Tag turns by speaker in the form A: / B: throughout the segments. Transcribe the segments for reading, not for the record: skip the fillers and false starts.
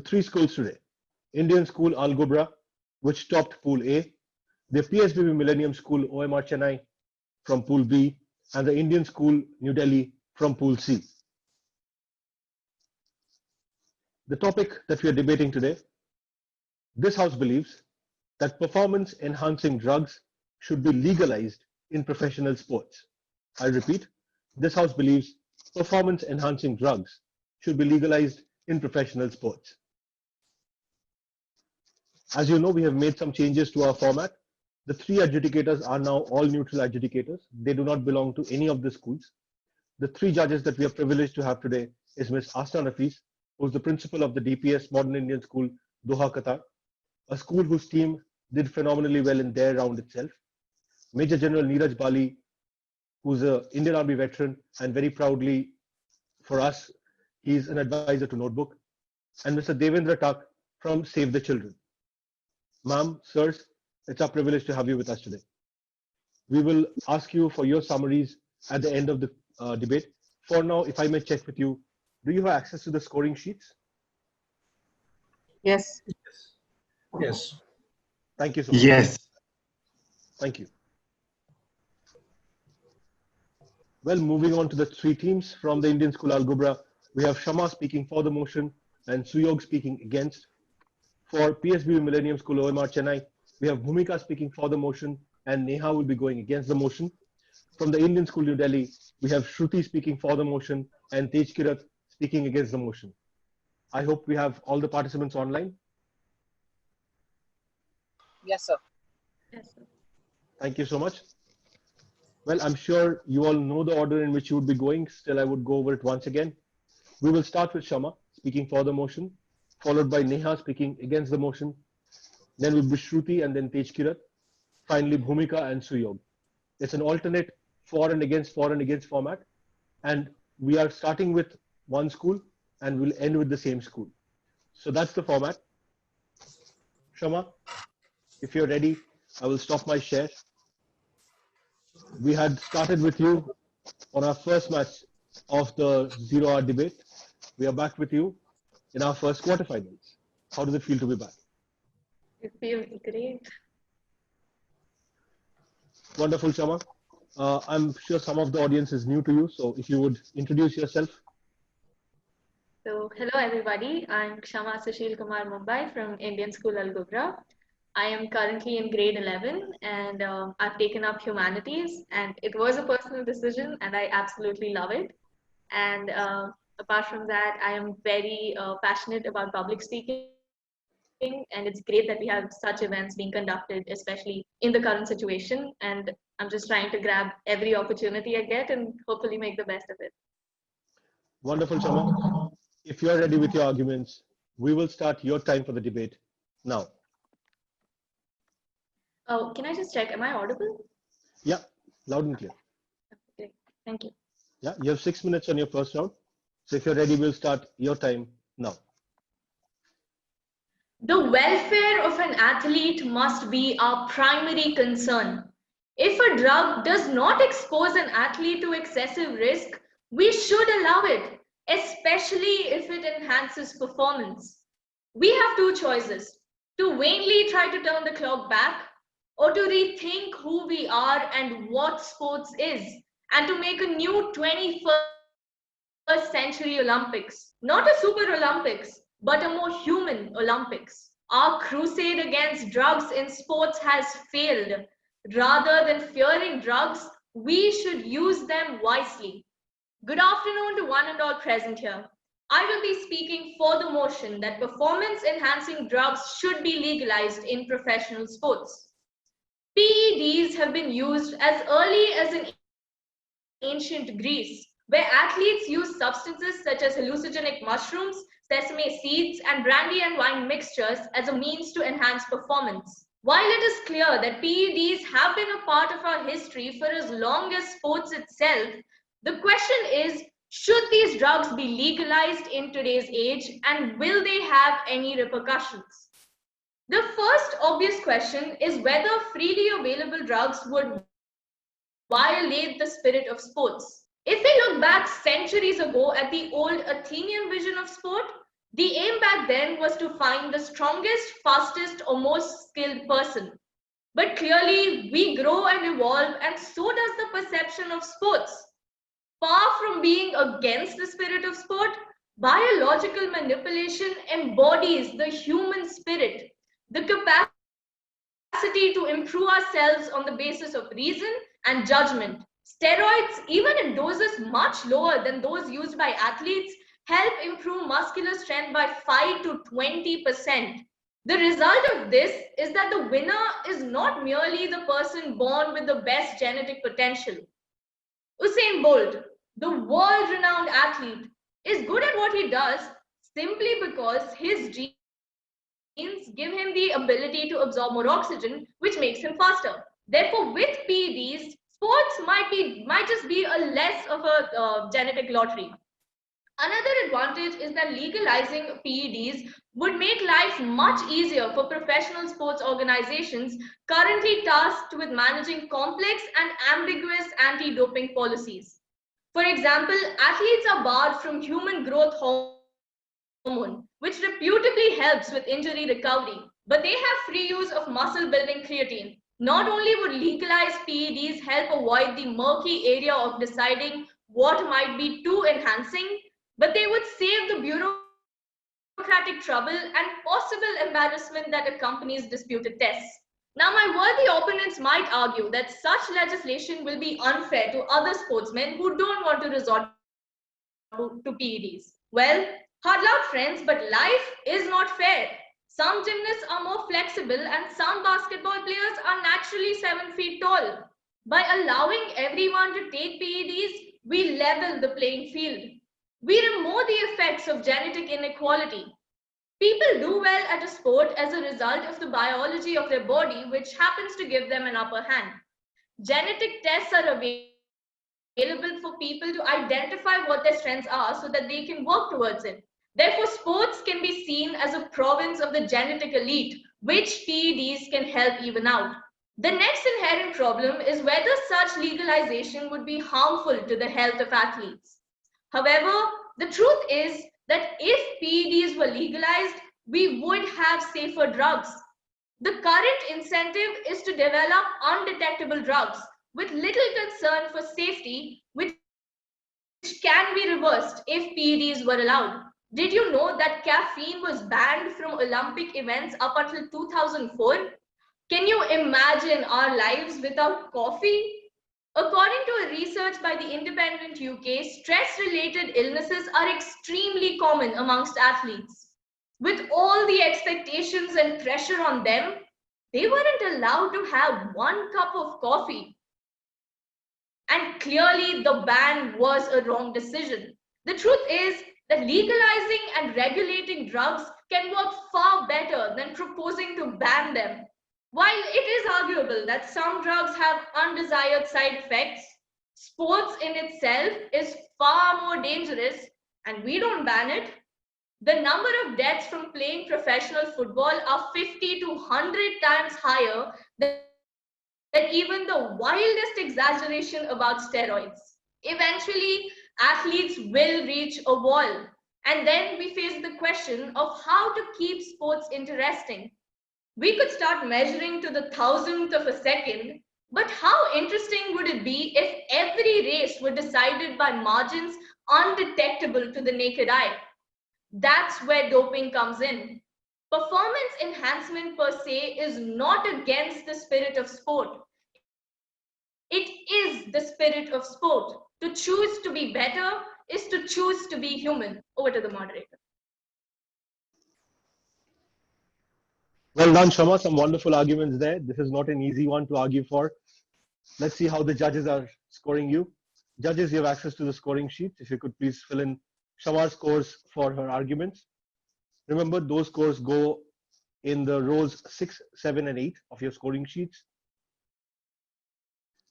A: three schools today. Indian School Al Ghubra, which topped Pool A, the PSBB Millennium School OMR Chennai from Pool B, and the Indian School New Delhi from Pool C. The topic that we are debating today: this House believes that performance enhancing drugs should be legalized in professional sports. I repeat, this House believes performance enhancing drugs should be legalized in professional sports. As you know, we have made some changes to our format. The three adjudicators are now all neutral adjudicators. They do not belong to any of the schools. The three judges that we are privileged to have today is Ms. Asna Nafis, who is the principal of the DPS Modern Indian School, Doha, Qatar, a school whose team did phenomenally well in their round itself. Major General Neeraj Bali, who's an Indian Army veteran, and very proudly for us, he's an advisor to Notebook, and Mr. Devendra Tak from Save the Children. Ma'am, sirs, it's our privilege to have you with us today. We will ask you for your summaries at the end of the debate. For now, if I may check with you, do you have access to the scoring sheets?
B: Yes.
C: Yes.
A: Thank you so much.
D: Yes.
A: Thank you. Well, moving on to the three teams from the Indian School Al Ghubra, we have Shama speaking for the motion and Suyog speaking against. For PSBB Millennium School OMR Chennai, we have Bhumika speaking for the motion and Neha will be going against the motion. From the Indian School New Delhi, we have Shruti speaking for the motion and Tej Kirat speaking against the motion. I hope we have all the participants online.
B: Yes, sir.
E: Yes, sir.
A: Thank you so much. Well, I'm sure you all know the order in which you would be going. Still, I would go over it once again. We will start with Shama speaking for the motion, followed by Neha speaking against the motion. Then will be Shruti and then Tej Kirat. Finally, Bhumika and Suyog. It's an alternate for and against format. And we are starting with one school and we'll end with the same school. So that's the format. Shama, if you're ready, I will stop my share. We had started with you on our first match of the 0-hour debate. We are back with you in our first quarterfinals. How does it feel to be back?
E: It feels great.
A: Wonderful, Shama. I'm sure some of the audience is new to you, so if you would introduce yourself.
E: So, hello everybody. I'm Kshama Sushil Kumar Mumbai from Indian School Al Ghubra. I am currently in grade 11 and I've taken up humanities, and it was a personal decision and I absolutely love it. And apart from that, I am very passionate about public speaking, and it's great that we have such events being conducted, especially in the current situation. And I'm just trying to grab every opportunity I get and hopefully make the best of it.
A: Wonderful, Shama. If you're ready with your arguments, we will start your time for the debate now.
E: Oh, can I just check? Am I audible?
A: Yeah, loud and clear.
E: Okay, thank you.
A: Yeah, you have 6 minutes on your first round. So if you're ready, we'll start your time now.
E: The welfare of an athlete must be our primary concern. If a drug does not expose an athlete to excessive risk, we should allow it, especially if it enhances performance. We have two choices: to vainly try to turn the clock back, or to rethink who we are and what sports is, and to make a new 21st century Olympics. Not a Super Olympics, but a more human Olympics. Our crusade against drugs in sports has failed. Rather than fearing drugs, we should use them wisely. Good afternoon to one and all present here. I will be speaking for the motion that performance-enhancing drugs should be legalized in professional sports. PEDs have been used as early as in ancient Greece, where athletes used substances such as hallucinogenic mushrooms, sesame seeds, and brandy and wine mixtures as a means to enhance performance. While it is clear that PEDs have been a part of our history for as long as sports itself, the question is, should these drugs be legalized in today's age, and will they have any repercussions? The first obvious question is whether freely available drugs would violate the spirit of sports. If we look back centuries ago at the old Athenian vision of sport, The aim back then was to find the strongest, fastest, or most skilled person. But clearly, we grow and evolve, and so does the perception of sports. Far from being against the spirit of sport, biological manipulation embodies the human spirit, the capacity to improve ourselves on the basis of reason and judgment. Steroids, even in doses much lower than those used by athletes, help improve muscular strength by 5 to 20%. The result of this is that the winner is not merely the person born with the best genetic potential. Usain Bolt, the world renowned athlete, is good at what he does simply because his genes give him the ability to absorb more oxygen, which makes him faster. Therefore, with PEDs, sports might just be a less of a genetic lottery. Another advantage is that legalizing PEDs would make life much easier for professional sports organizations currently tasked with managing complex and ambiguous anti doping policies. For example, athletes are barred from human growth hormone, which reputably helps with injury recovery, but they have free use of muscle building creatine. Not only would legalized PEDs help avoid the murky area of deciding what might be too enhancing, but they would save the bureaucratic trouble and possible embarrassment that accompanies disputed tests. Now, my worthy opponents might argue that such legislation will be unfair to other sportsmen who don't want to resort to PEDs. Well, hard luck, friends, but life is not fair. Some gymnasts are more flexible, and some basketball players are naturally 7 feet tall. By allowing everyone to take PEDs, we level the playing field. We remove the effects of genetic inequality. People do well at a sport as a result of the biology of their body, which happens to give them an upper hand. Genetic tests are available for people to identify what their strengths are so that they can work towards it. Therefore, sports can be seen as a province of the genetic elite, which PEDs can help even out. The next inherent problem is whether such legalization would be harmful to the health of athletes. However, the truth is that if PEDs were legalized, we would have safer drugs. The current incentive is to develop undetectable drugs with little concern for safety, which can be reversed if PEDs were allowed. Did you know that caffeine was banned from Olympic events up until 2004? Can you imagine our lives without coffee? According to a research by the Independent UK, stress related illnesses are extremely common amongst athletes. With all the expectations and pressure on them, they weren't allowed to have 1 cup of coffee. And clearly, the ban was a wrong decision. The truth is that legalizing and regulating drugs can work far better than proposing to ban them. While it is arguable that some drugs have undesired side effects, sports in itself is far more dangerous and we don't ban it. The number of deaths from playing professional football are 50 to 100 times higher than even the wildest exaggeration about steroids. Eventually, athletes will reach a wall. And then we face the question of how to keep sports interesting. We could start measuring to the thousandth of a second, but how interesting would it be if every race were decided by margins undetectable to the naked eye? That's where doping comes in. Performance enhancement per se is not against the spirit of sport. It is the spirit of sport. To choose to be better is to choose to be human. Over to the moderator.
A: Well done, Shama. Some wonderful arguments there. This is not an easy one to argue for. Let's see how the judges are scoring you. Judges, you have access to the scoring sheets. If you could please fill in Shama's scores for her arguments. Remember, those scores go in the rows 6, 7, and 8 of your scoring sheets.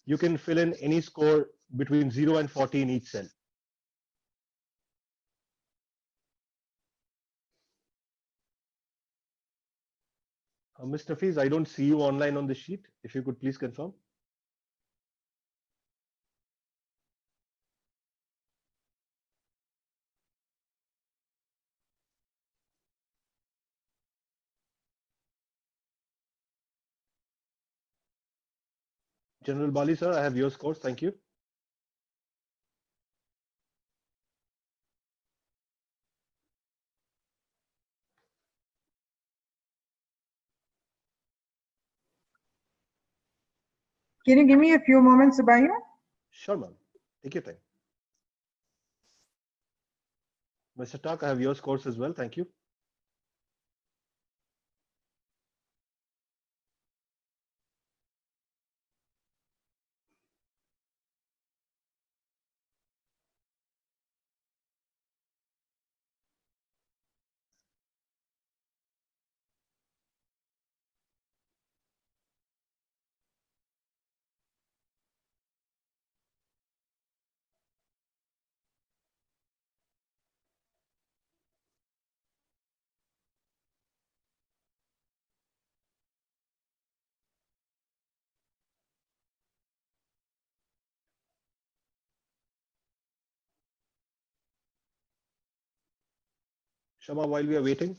A: You can fill in any score between 0 and 40 in each cell. Mr. Fees, I don't see you online on the sheet. If you could please confirm. General Bali, sir, I have your scores. Thank you.
B: Can you give me a few moments, Subayu?
A: Sure, ma'am. Take your time. Mr. Tak, I have your scores as well. Thank you. Shama, while we are waiting,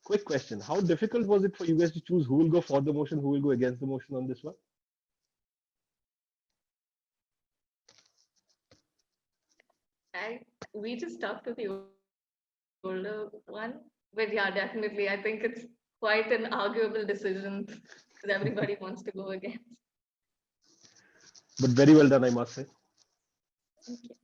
A: quick question. How difficult was it for you guys to choose who will go for the motion, who will go against the motion on this one?
E: We just stuck to the older one. But yeah, definitely. I think it's quite an arguable decision because everybody wants to go against.
A: But very well done, I must say.
E: Thank you.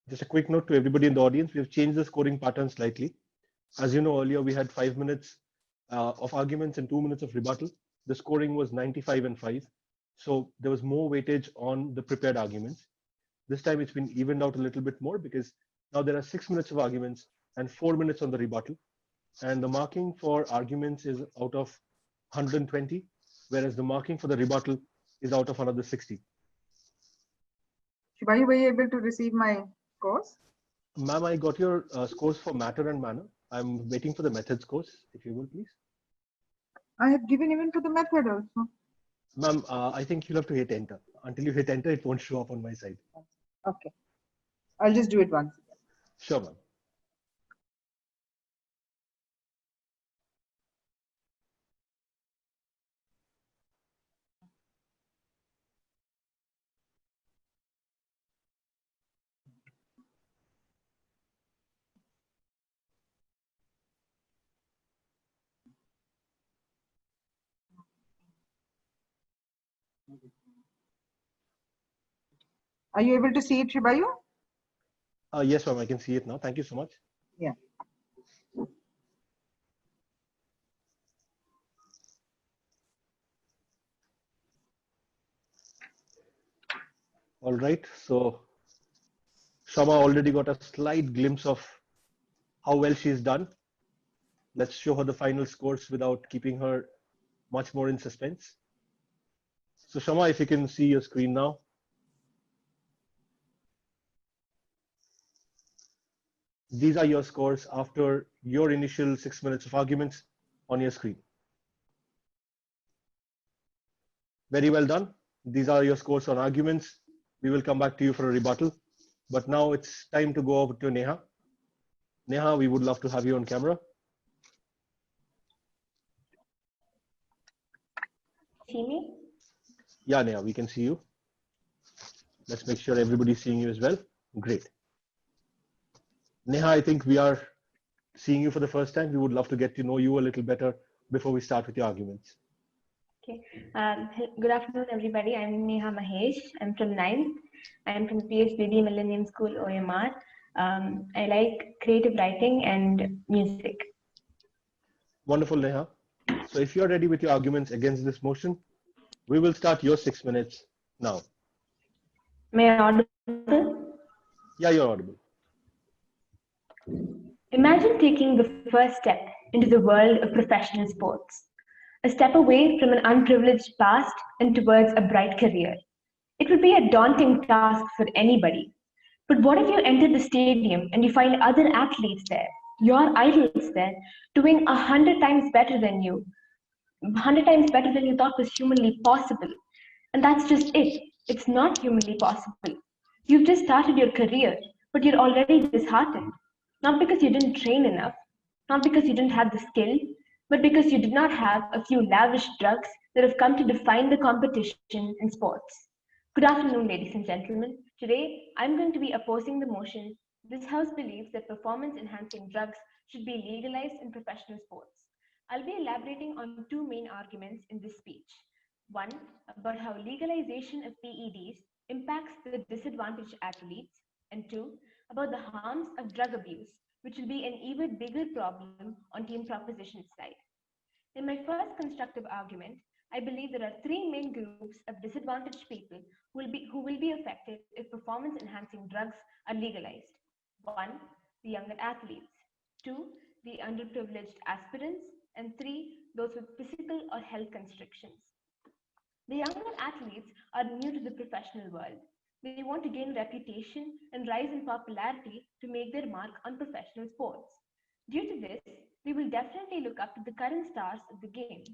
A: Just a quick note to everybody in the audience. We have changed the scoring pattern slightly. As you know, earlier we had 5 minutes of arguments and 2 minutes of rebuttal. The scoring was 95 and 5. So there was more weightage on the prepared arguments. This time it's been evened out a little bit more because now there are 6 minutes of arguments and 4 minutes on the rebuttal. And the marking for arguments is out of 120, whereas the marking for the rebuttal is out of another 60.
B: Subayu, were you able to receive my scores?
A: Ma'am, I got your scores for matter and manner. I'm waiting for the method scores, if you will, please.
B: I have given even for the method also.
A: Ma'am, I think you'll have to hit enter. Until you hit enter, it won't show up on my side.
B: Okay. I'll just do it once.
A: Sure, ma'am.
B: Are you able to see it, Subayu?
A: Yes, ma'am, I can see it now. Thank you so much.
B: Yeah.
A: All right. So Shama already got a slight glimpse of how well she's done. Let's show her the final scores without keeping her much more in suspense. So Shama, if you can see your screen now. These are your scores after your initial 6 minutes of arguments on your screen. Very well done. These are your scores on arguments. We will come back to you for a rebuttal. But now it's time to go over to Neha. Neha, we would love to have you on camera.
D: See me?
A: Yeah, Neha, we can see you. Let's make sure everybody's seeing you as well. Great. Neha, I think we are seeing you for the first time. We would love to get to know you a little better before we start with your arguments.
D: Okay. Good afternoon, everybody. I'm Neha Mahesh. I'm from 9th. I'm from PSBB Millennium School, OMR. I like creative writing and music.
A: Wonderful, Neha. So if you're ready with your arguments against this motion, we will start your 6 minutes now.
D: May I audible?
A: Yeah, you're audible.
D: Imagine taking the first step into the world of professional sports, a step away from an unprivileged past and towards a bright career. It would be a daunting task for anybody. But what if you enter the stadium and you find other athletes there, your idols there, doing 100 times better than you, 100 times better than you thought was humanly possible? And that's just it. It's not humanly possible. You've just started your career, but you're already disheartened. Not because you didn't train enough, not because you didn't have the skill, but because you did not have a few lavish drugs that have come to define the competition in sports. Good afternoon, ladies and gentlemen. Today, I'm going to be opposing the motion. This House believes that performance enhancing drugs should be legalized in professional sports. I'll be elaborating on two main arguments in this speech. One, about how legalization of PEDs impacts the disadvantaged athletes, and two, about the harms of drug abuse, which will be an even bigger problem on team proposition's side. In my first constructive argument, I believe there are three main groups of disadvantaged people who will be affected if performance enhancing drugs are legalized. One, the younger athletes. Two, the underprivileged aspirants. And three, those with physical or health constrictions. The younger athletes are new to the professional world. They want to gain reputation and rise in popularity to make their mark on professional sports. Due to this, they will definitely look up to the current stars of the games.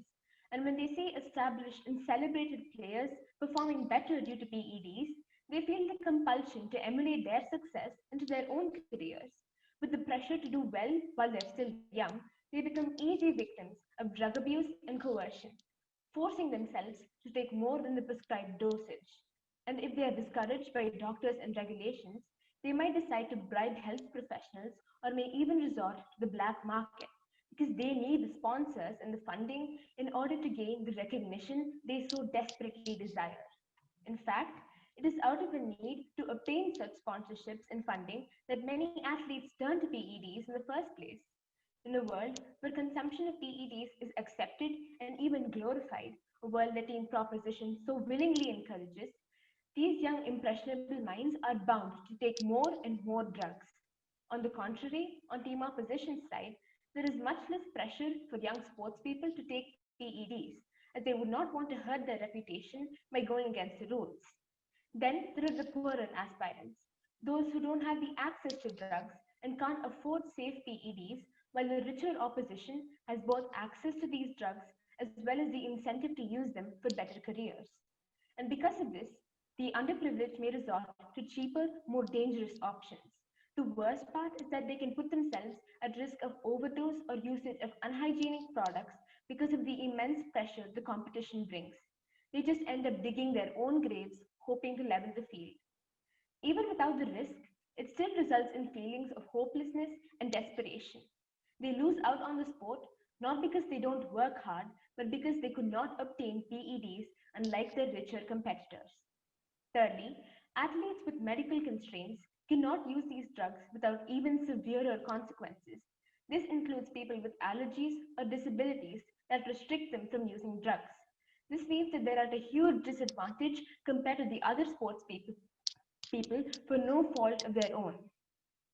D: And when they see established and celebrated players performing better due to PEDs, they feel the compulsion to emulate their success into their own careers. With the pressure to do well while they're still young, they become easy victims of drug abuse and coercion, forcing themselves to take more than the prescribed dosage. And if they are discouraged by doctors and regulations, they might decide to bribe health professionals or may even resort to the black market because they need the sponsors and the funding in order to gain the recognition they so desperately desire. In fact, it is out of a need to obtain such sponsorships and funding that many athletes turn to PEDs in the first place. In a world where consumption of PEDs is accepted and even glorified, a world that Team Proposition so willingly encourages, these young impressionable minds are bound to take more and more drugs. On the contrary, on Team Opposition's side, there is much less pressure for young sports people to take PEDs, as they would not want to hurt their reputation by going against the rules. Then there are the poorer aspirants, those who don't have the access to drugs and can't afford safe PEDs, while the richer opposition has both access to these drugs as well as the incentive to use them for better careers. And because of this, the underprivileged may resort to cheaper, more dangerous options. The worst part is that they can put themselves at risk of overdose or usage of unhygienic products because of the immense pressure the competition brings. They just end up digging their own graves, hoping to level the field. Even without the risk, it still results in feelings of hopelessness and desperation. They lose out on the sport not because they don't work hard, but because they could not obtain PEDs unlike their richer competitors. Thirdly, athletes with medical constraints cannot use these drugs without even severer consequences. This includes people with allergies or disabilities that restrict them from using drugs. This means that they're at a huge disadvantage compared to the other people for no fault of their own.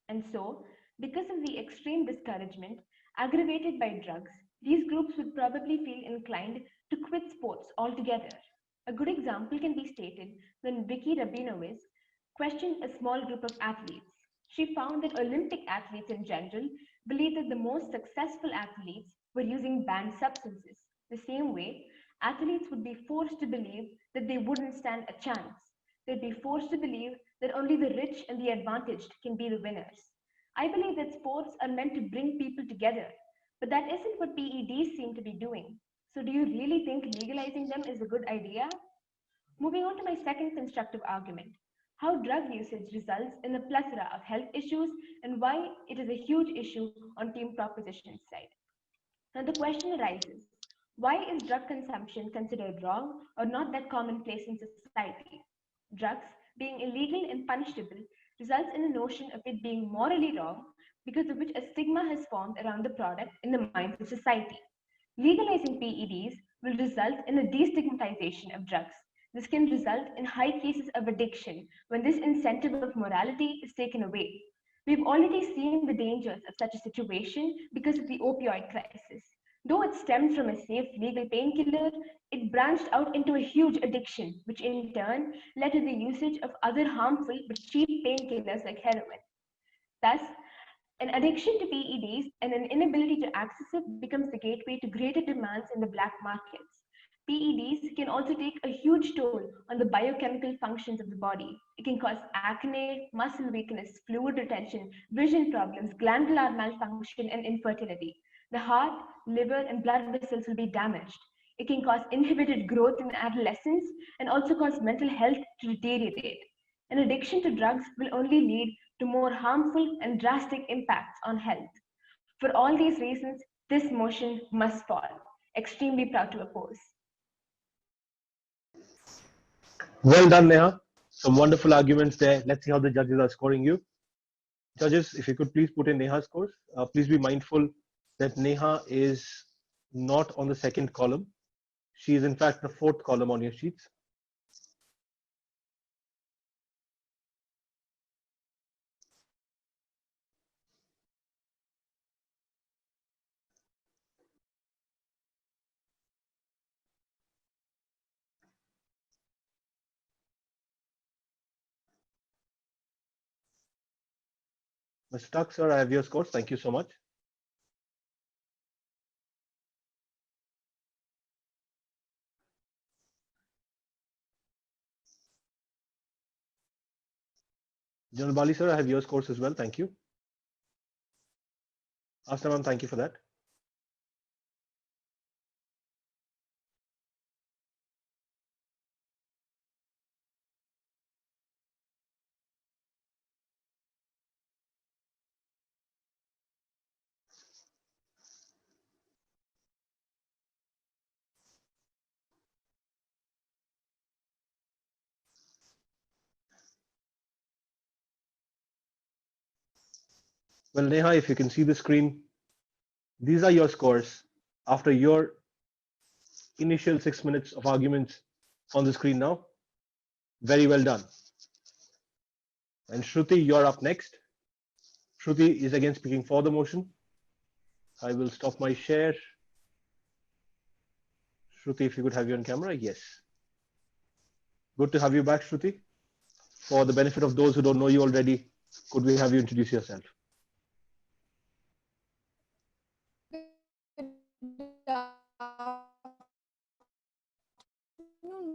D: And so, because of the extreme discouragement aggravated by drugs, these groups would probably feel inclined to quit sports altogether. A good example can be stated when Vicky Rabinowitz questioned a small group of athletes. She found that Olympic athletes in general believed that the most successful athletes were using banned substances. The same way, athletes would be forced to believe that they wouldn't stand a chance. They'd be forced to believe that only the rich and the advantaged can be the winners. I believe that sports are meant to bring people together, but that isn't what PEDs seem to be doing. So, do you really think legalizing them is a good idea? Moving on to my second constructive argument, how drug usage results in a plethora of health issues and why it is a huge issue on Team Proposition's side. Now, the question arises, why is drug consumption considered wrong or not that commonplace in society? Drugs, being illegal and punishable, results in a notion of it being morally wrong, because of which a stigma has formed around the product in the minds of society. Legalizing PEDs will result in a destigmatization of drugs. This can result in high cases of addiction when this incentive of morality is taken away. We've already seen the dangers of such a situation because of the opioid crisis. Though it stemmed from a safe legal painkiller, it branched out into a huge addiction, which in turn led to the usage of other harmful but cheap painkillers like heroin. Thus, an addiction to PEDs and an inability to access it becomes the gateway to greater demands in the black markets. PEDs can also take a huge toll on the biochemical functions of the body. It can cause acne, muscle weakness, fluid retention, vision problems, glandular malfunction, and infertility. The heart, liver, and blood vessels will be damaged. It can cause inhibited growth in adolescence and also cause mental health to deteriorate. An addiction to drugs will only lead to more harmful and drastic impacts on health. For all these reasons, this motion must fall. Extremely proud to oppose.
A: Well done, Neha. Some wonderful arguments there. Let's see how the judges are scoring you. Judges, if you could please put in Neha's scores. Please be mindful that Neha is not on the second column. She is in fact the fourth column on your sheets. Mr. Tuck, sir, I have your scores. Thank you so much. General Bali, sir, I have your scores as well. Thank you. Asta ma'am, thank you for that. Well, Neha, if you can see the screen, these are your scores after your initial 6 minutes of arguments on the screen now. Very well done. And Shruti, you're up next. Shruti is again speaking for the motion. I will stop my share. Shruti, if you could have you on camera. Yes. Good to have you back, Shruti. For the benefit of those who don't know you already, could we have you introduce yourself?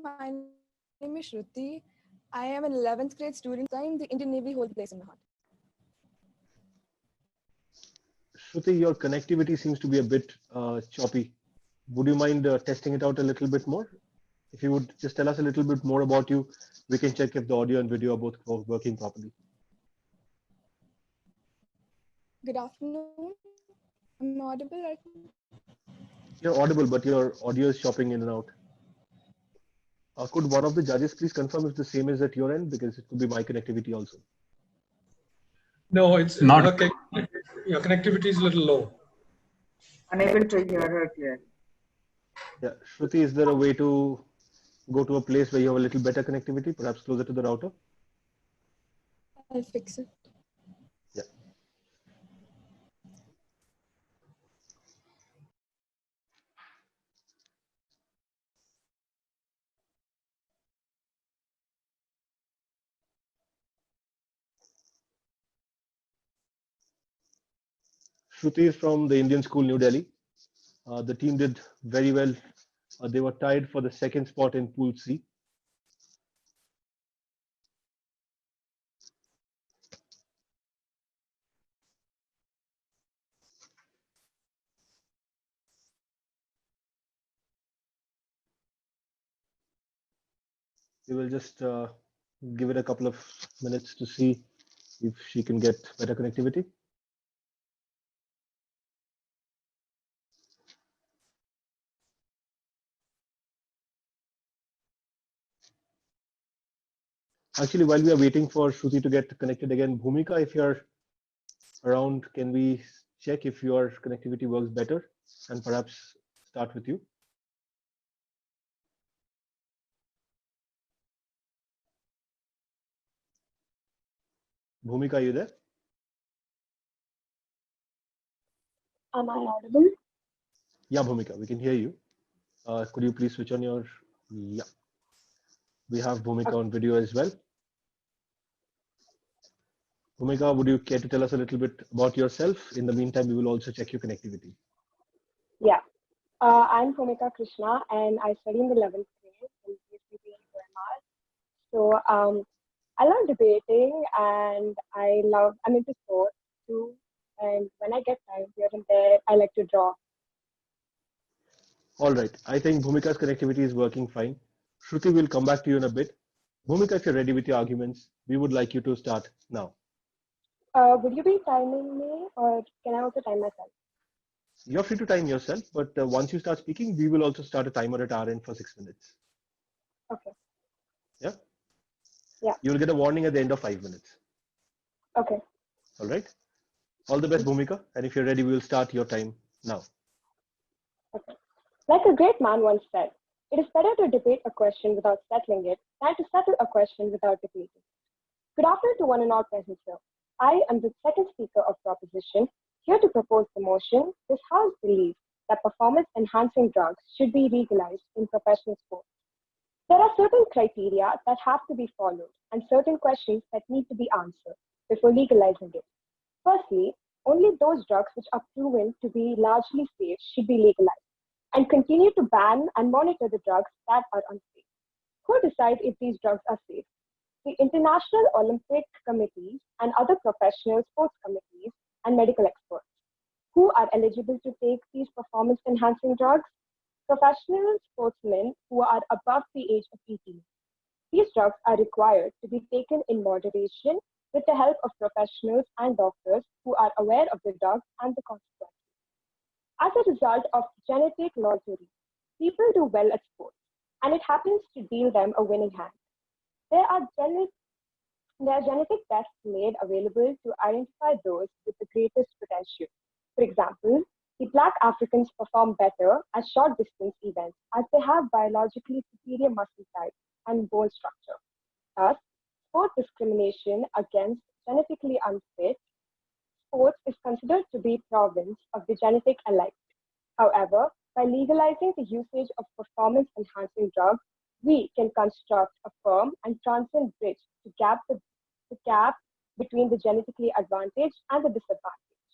F: My name is Shruti. I am an 11th grade student. The Indian Navy holds a place in my heart.
A: Shruti, your connectivity seems to be a bit choppy. Would you mind testing it out a little bit more? If you would just tell us a little bit more about you, we can check if the audio and video are both working properly.
F: Good afternoon. I'm audible right now?
A: You're audible, but your audio is chopping in and out. Could one of the judges please confirm if the same is at your end, because it could be my connectivity also.
C: No, it's
G: Not-
C: your connectivity is a little low.
B: Unable to hear her clearly.
A: Yeah, Shruti, is there a way to go to a place where you have a little better connectivity, perhaps closer to the router?
F: I'll fix it.
A: Yeah. Shruti is from the Indian School, New Delhi. The team did very well. They were tied for the second spot in Pool C. We will just give it a couple of minutes to see if she can get better connectivity. Actually, while we are waiting for Shruti to get connected again, Bhumika, if you're around, can we check if your connectivity works better and perhaps start with you? Bhumika, are you there?
G: Am I audible?
A: Yeah, Bhumika, we can hear you. Could you please switch on your? Yeah, we have Bhumika on video as well. Bhumika, would you care to tell us a little bit about yourself? In the meantime, we will also check your connectivity.
G: Yeah. I'm Bhumika Krishna and I study in the 11th grade in PSBB OMR. So I love debating and I'm into sports too. And when I get time here and there, I like to draw.
A: All right, I think Bhumika's connectivity is working fine. Shruti will come back to you in a bit. Bhumika, if you're ready with your arguments, we would like you to start now.
G: Would you be timing me or can I also time myself?
A: You're free to time yourself, but once you start speaking, we will also start a timer at our end for 6 minutes.
G: Okay.
A: Yeah?
G: Yeah.
A: You'll get a warning at the end of 5 minutes.
G: Okay.
A: All right? All the best, Bhumika. And if you're ready, we will start your time now.
G: Okay. Like a great man once said, it is better to debate a question without settling it than to settle a question without debating. Good afternoon to one and all present here. I am the second speaker of proposition here to propose the motion. This House believes that performance-enhancing drugs should be legalized in professional sports. There are certain criteria that have to be followed and certain questions that need to be answered before legalizing it. Firstly, only those drugs which are proven to be largely safe should be legalized, and continue to ban and monitor the drugs that are unsafe. Who decides if these drugs are safe? The International Olympic Committees and other professional sports committees and medical experts. Who are eligible to take these performance-enhancing drugs? Professional sportsmen who are above the age of 18. These drugs are required to be taken in moderation with the help of professionals and doctors who are aware of the drugs and the consequences. As a result of genetic lottery, people do well at sports, and it happens to deal them a winning hand. There are genetic tests made available to identify those with the greatest potential. For example, the Black Africans perform better at short distance events as they have biologically superior muscle type and bone structure. Thus, sport discrimination against genetically unfit sports is considered to be province of the genetic elite. However, by legalizing the usage of performance-enhancing drugs, we can construct a firm and transcend bridge to the gap between the genetically advantaged and the disadvantaged.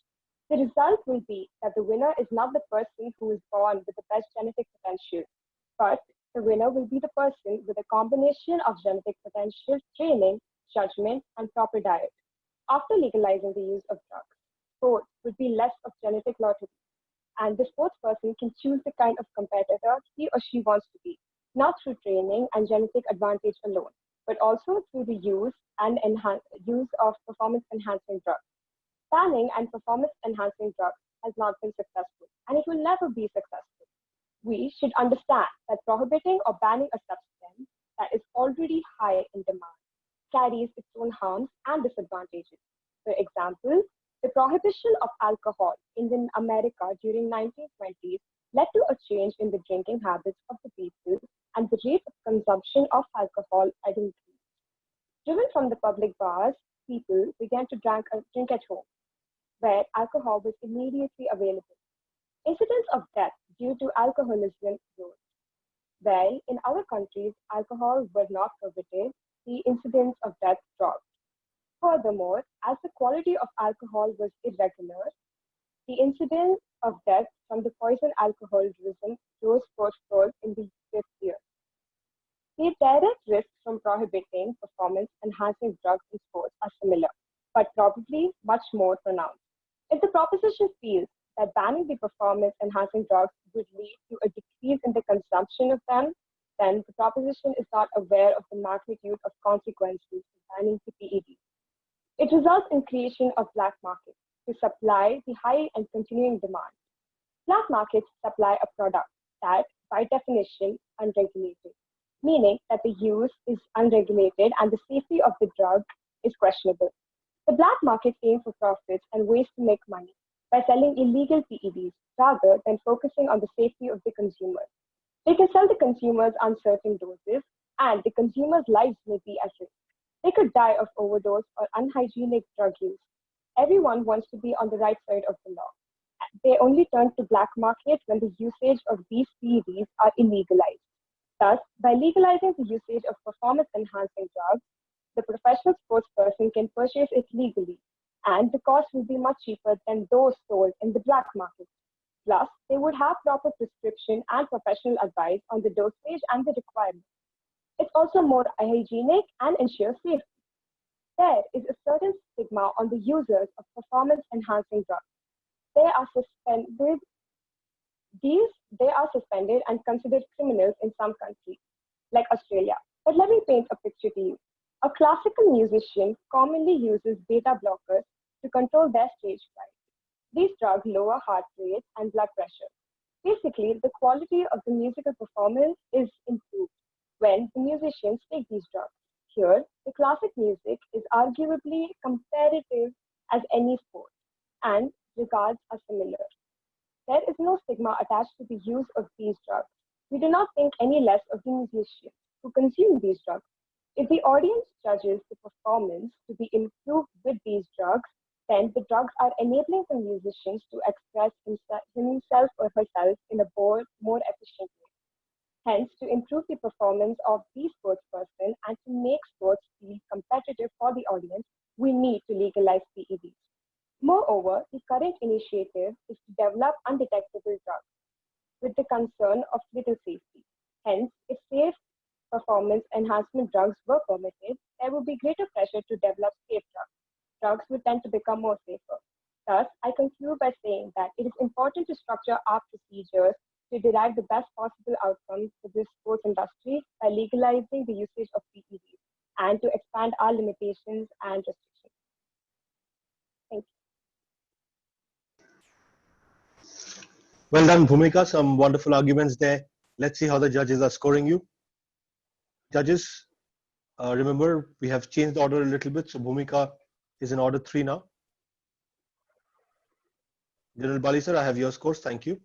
G: The result will be that the winner is not the person who is born with the best genetic potential, but the winner will be the person with a combination of genetic potential, training, judgment, and proper diet. After legalizing the use of drugs, sports would be less of genetic lottery, and the sports person can choose the kind of competitor he or she wants to be, not through training and genetic advantage alone, but also through the use of performance-enhancing drugs. Banning and performance-enhancing drugs has not been successful, and it will never be successful. We should understand that prohibiting or banning a substance that is already high in demand carries its own harms and disadvantages. For example, the prohibition of alcohol in America during 1920s led to a change in the drinking habits of the people, and the rate of consumption of alcohol had increased. Driven from the public bars, people began to drink at home, where alcohol was immediately available. Incidents of death due to alcoholism rose. While in other countries alcohol was not prohibited, the incidence of death dropped. Furthermore, as the quality of alcohol was irregular, the incidence of death from the poison alcoholism rose fourfold in the fifth year. The direct risks from prohibiting performance-enhancing drugs in sports are similar, but probably much more pronounced. If the proposition feels that banning the performance-enhancing drugs would lead to a decrease in the consumption of them, then the proposition is not aware of the magnitude of consequences of banning the PEDs. It results in creation of black markets to supply the high and continuing demand. Black markets supply a product that, by definition, is unregulated, meaning that the use is unregulated and the safety of the drug is questionable. The black market aims for profits and ways to make money by selling illegal PEDs rather than focusing on the safety of the consumers. They can sell the consumers uncertain doses, and the consumers' lives may be at risk. They could die of overdose or unhygienic drug use. Everyone wants to be on the right side of the law, They only turn to black market when the usage of these PEDs are illegalized. Thus, by legalizing the usage of performance-enhancing drugs, the professional sports person can purchase it legally, and the cost will be much cheaper than those sold in the black market. Plus, they would have proper prescription and professional advice on the dosage and the requirements. It's also more hygienic and ensures safety. There is a certain stigma on the users of performance-enhancing drugs. They are suspended and considered criminals in some countries, like Australia. But let me paint a picture to you. A classical musician commonly uses beta blockers to control their stage fright. These drugs lower heart rate and blood pressure. Basically, the quality of the musical performance is improved when the musicians take these drugs. Here, the classic music is arguably comparative as any sport, and regards are similar. There is no stigma attached to the use of these drugs. We do not think any less of the musicians who consume these drugs. If the audience judges the performance to be improved with these drugs, then the drugs are enabling the musicians to express himself or herself in a more efficient way. Hence, to improve the performance of the sportsperson and to make sports feel competitive for the audience, we need to legalize PEDs. Moreover, the current initiative is to develop undetectable drugs with the concern of little safety. Hence, if safe performance enhancement drugs were permitted, there would be greater pressure to develop safe drugs. Drugs would tend to become more safer. Thus, I conclude by saying that it is important to structure our procedures to derive the best possible outcomes for this sports industry by legalizing the usage of PEDs and to expand our limitations and restrictions. Thank you.
A: Well done, Bhumika. Some wonderful arguments there. Let's see how the judges are scoring you. Judges, remember, we have changed the order a little bit. So Bhumika is in order 3 now. General Bali sir, I have your scores. Thank you.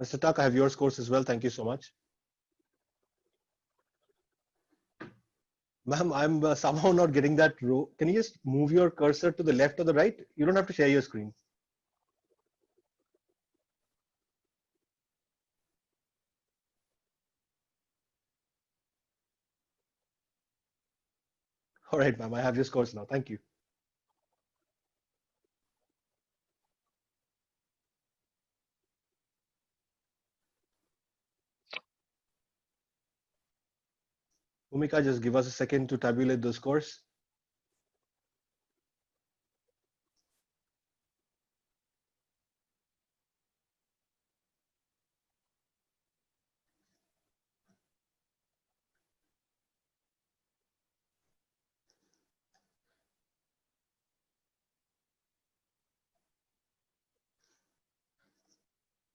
A: Mr. Tak, I have your scores as well. Thank you so much. Ma'am, I'm somehow not getting that row. Can you just move your cursor to the left or the right? You don't have to share your screen. All right, ma'am, I have your scores now. Thank you. Bhumika, just give us a second to tabulate those scores.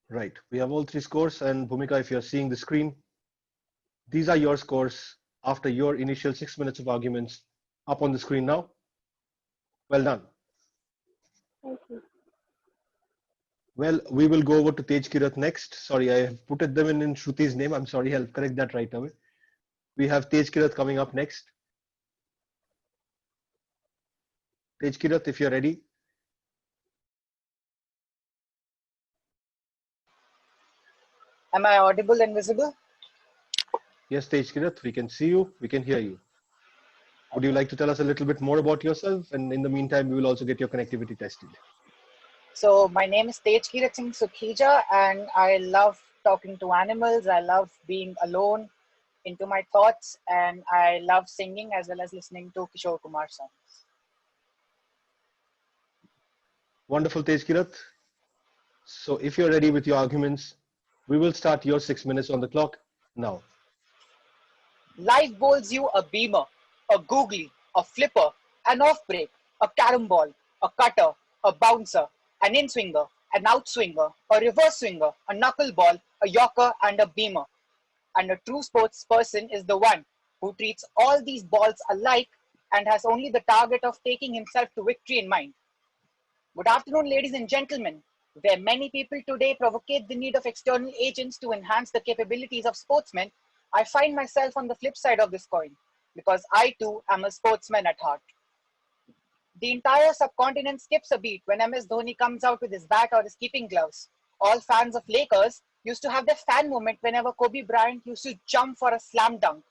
A: Right, we have all 3 scores, and Bhumika, if you're seeing the screen, these are your scores after your initial 6 minutes of arguments up on the screen now. Well done.
G: Thank you.
A: Well, we will go over to Tej Kirath next. Sorry, I have put them in Shruti's name. I'm sorry, I'll correct that right away. We have Tej Kirath coming up next. Tej Kirath, if you're ready.
H: Am I audible and visible?
A: Yes, Tej Kirath, we can see you, we can hear you. Would you like to tell us a little bit more about yourself? And in the meantime, we will also get your connectivity tested.
H: So my name is Tejkirat Singh Sukhija, and I love talking to animals. I love being alone into my thoughts, and I love singing as well as listening to Kishore Kumar songs.
A: Wonderful, Tej Kirath. So if you're ready with your arguments, we will start your 6 minutes on the clock now.
H: Life bowls you a beamer, a googly, a flipper, an off break, a carom ball, a cutter, a bouncer, an in swinger, an out swinger, a reverse swinger, a knuckleball, a yorker, and a beamer. And a true sports person is the one who treats all these balls alike and has only the target of taking himself to victory in mind. Good afternoon, ladies and gentlemen. Where many people today provocate the need of external agents to enhance the capabilities of sportsmen, I find myself on the flip side of this coin because I too am a sportsman at heart. The entire subcontinent skips a beat when MS Dhoni comes out with his bat or his keeping gloves. All fans of Lakers used to have their fan moment whenever Kobe Bryant used to jump for a slam dunk.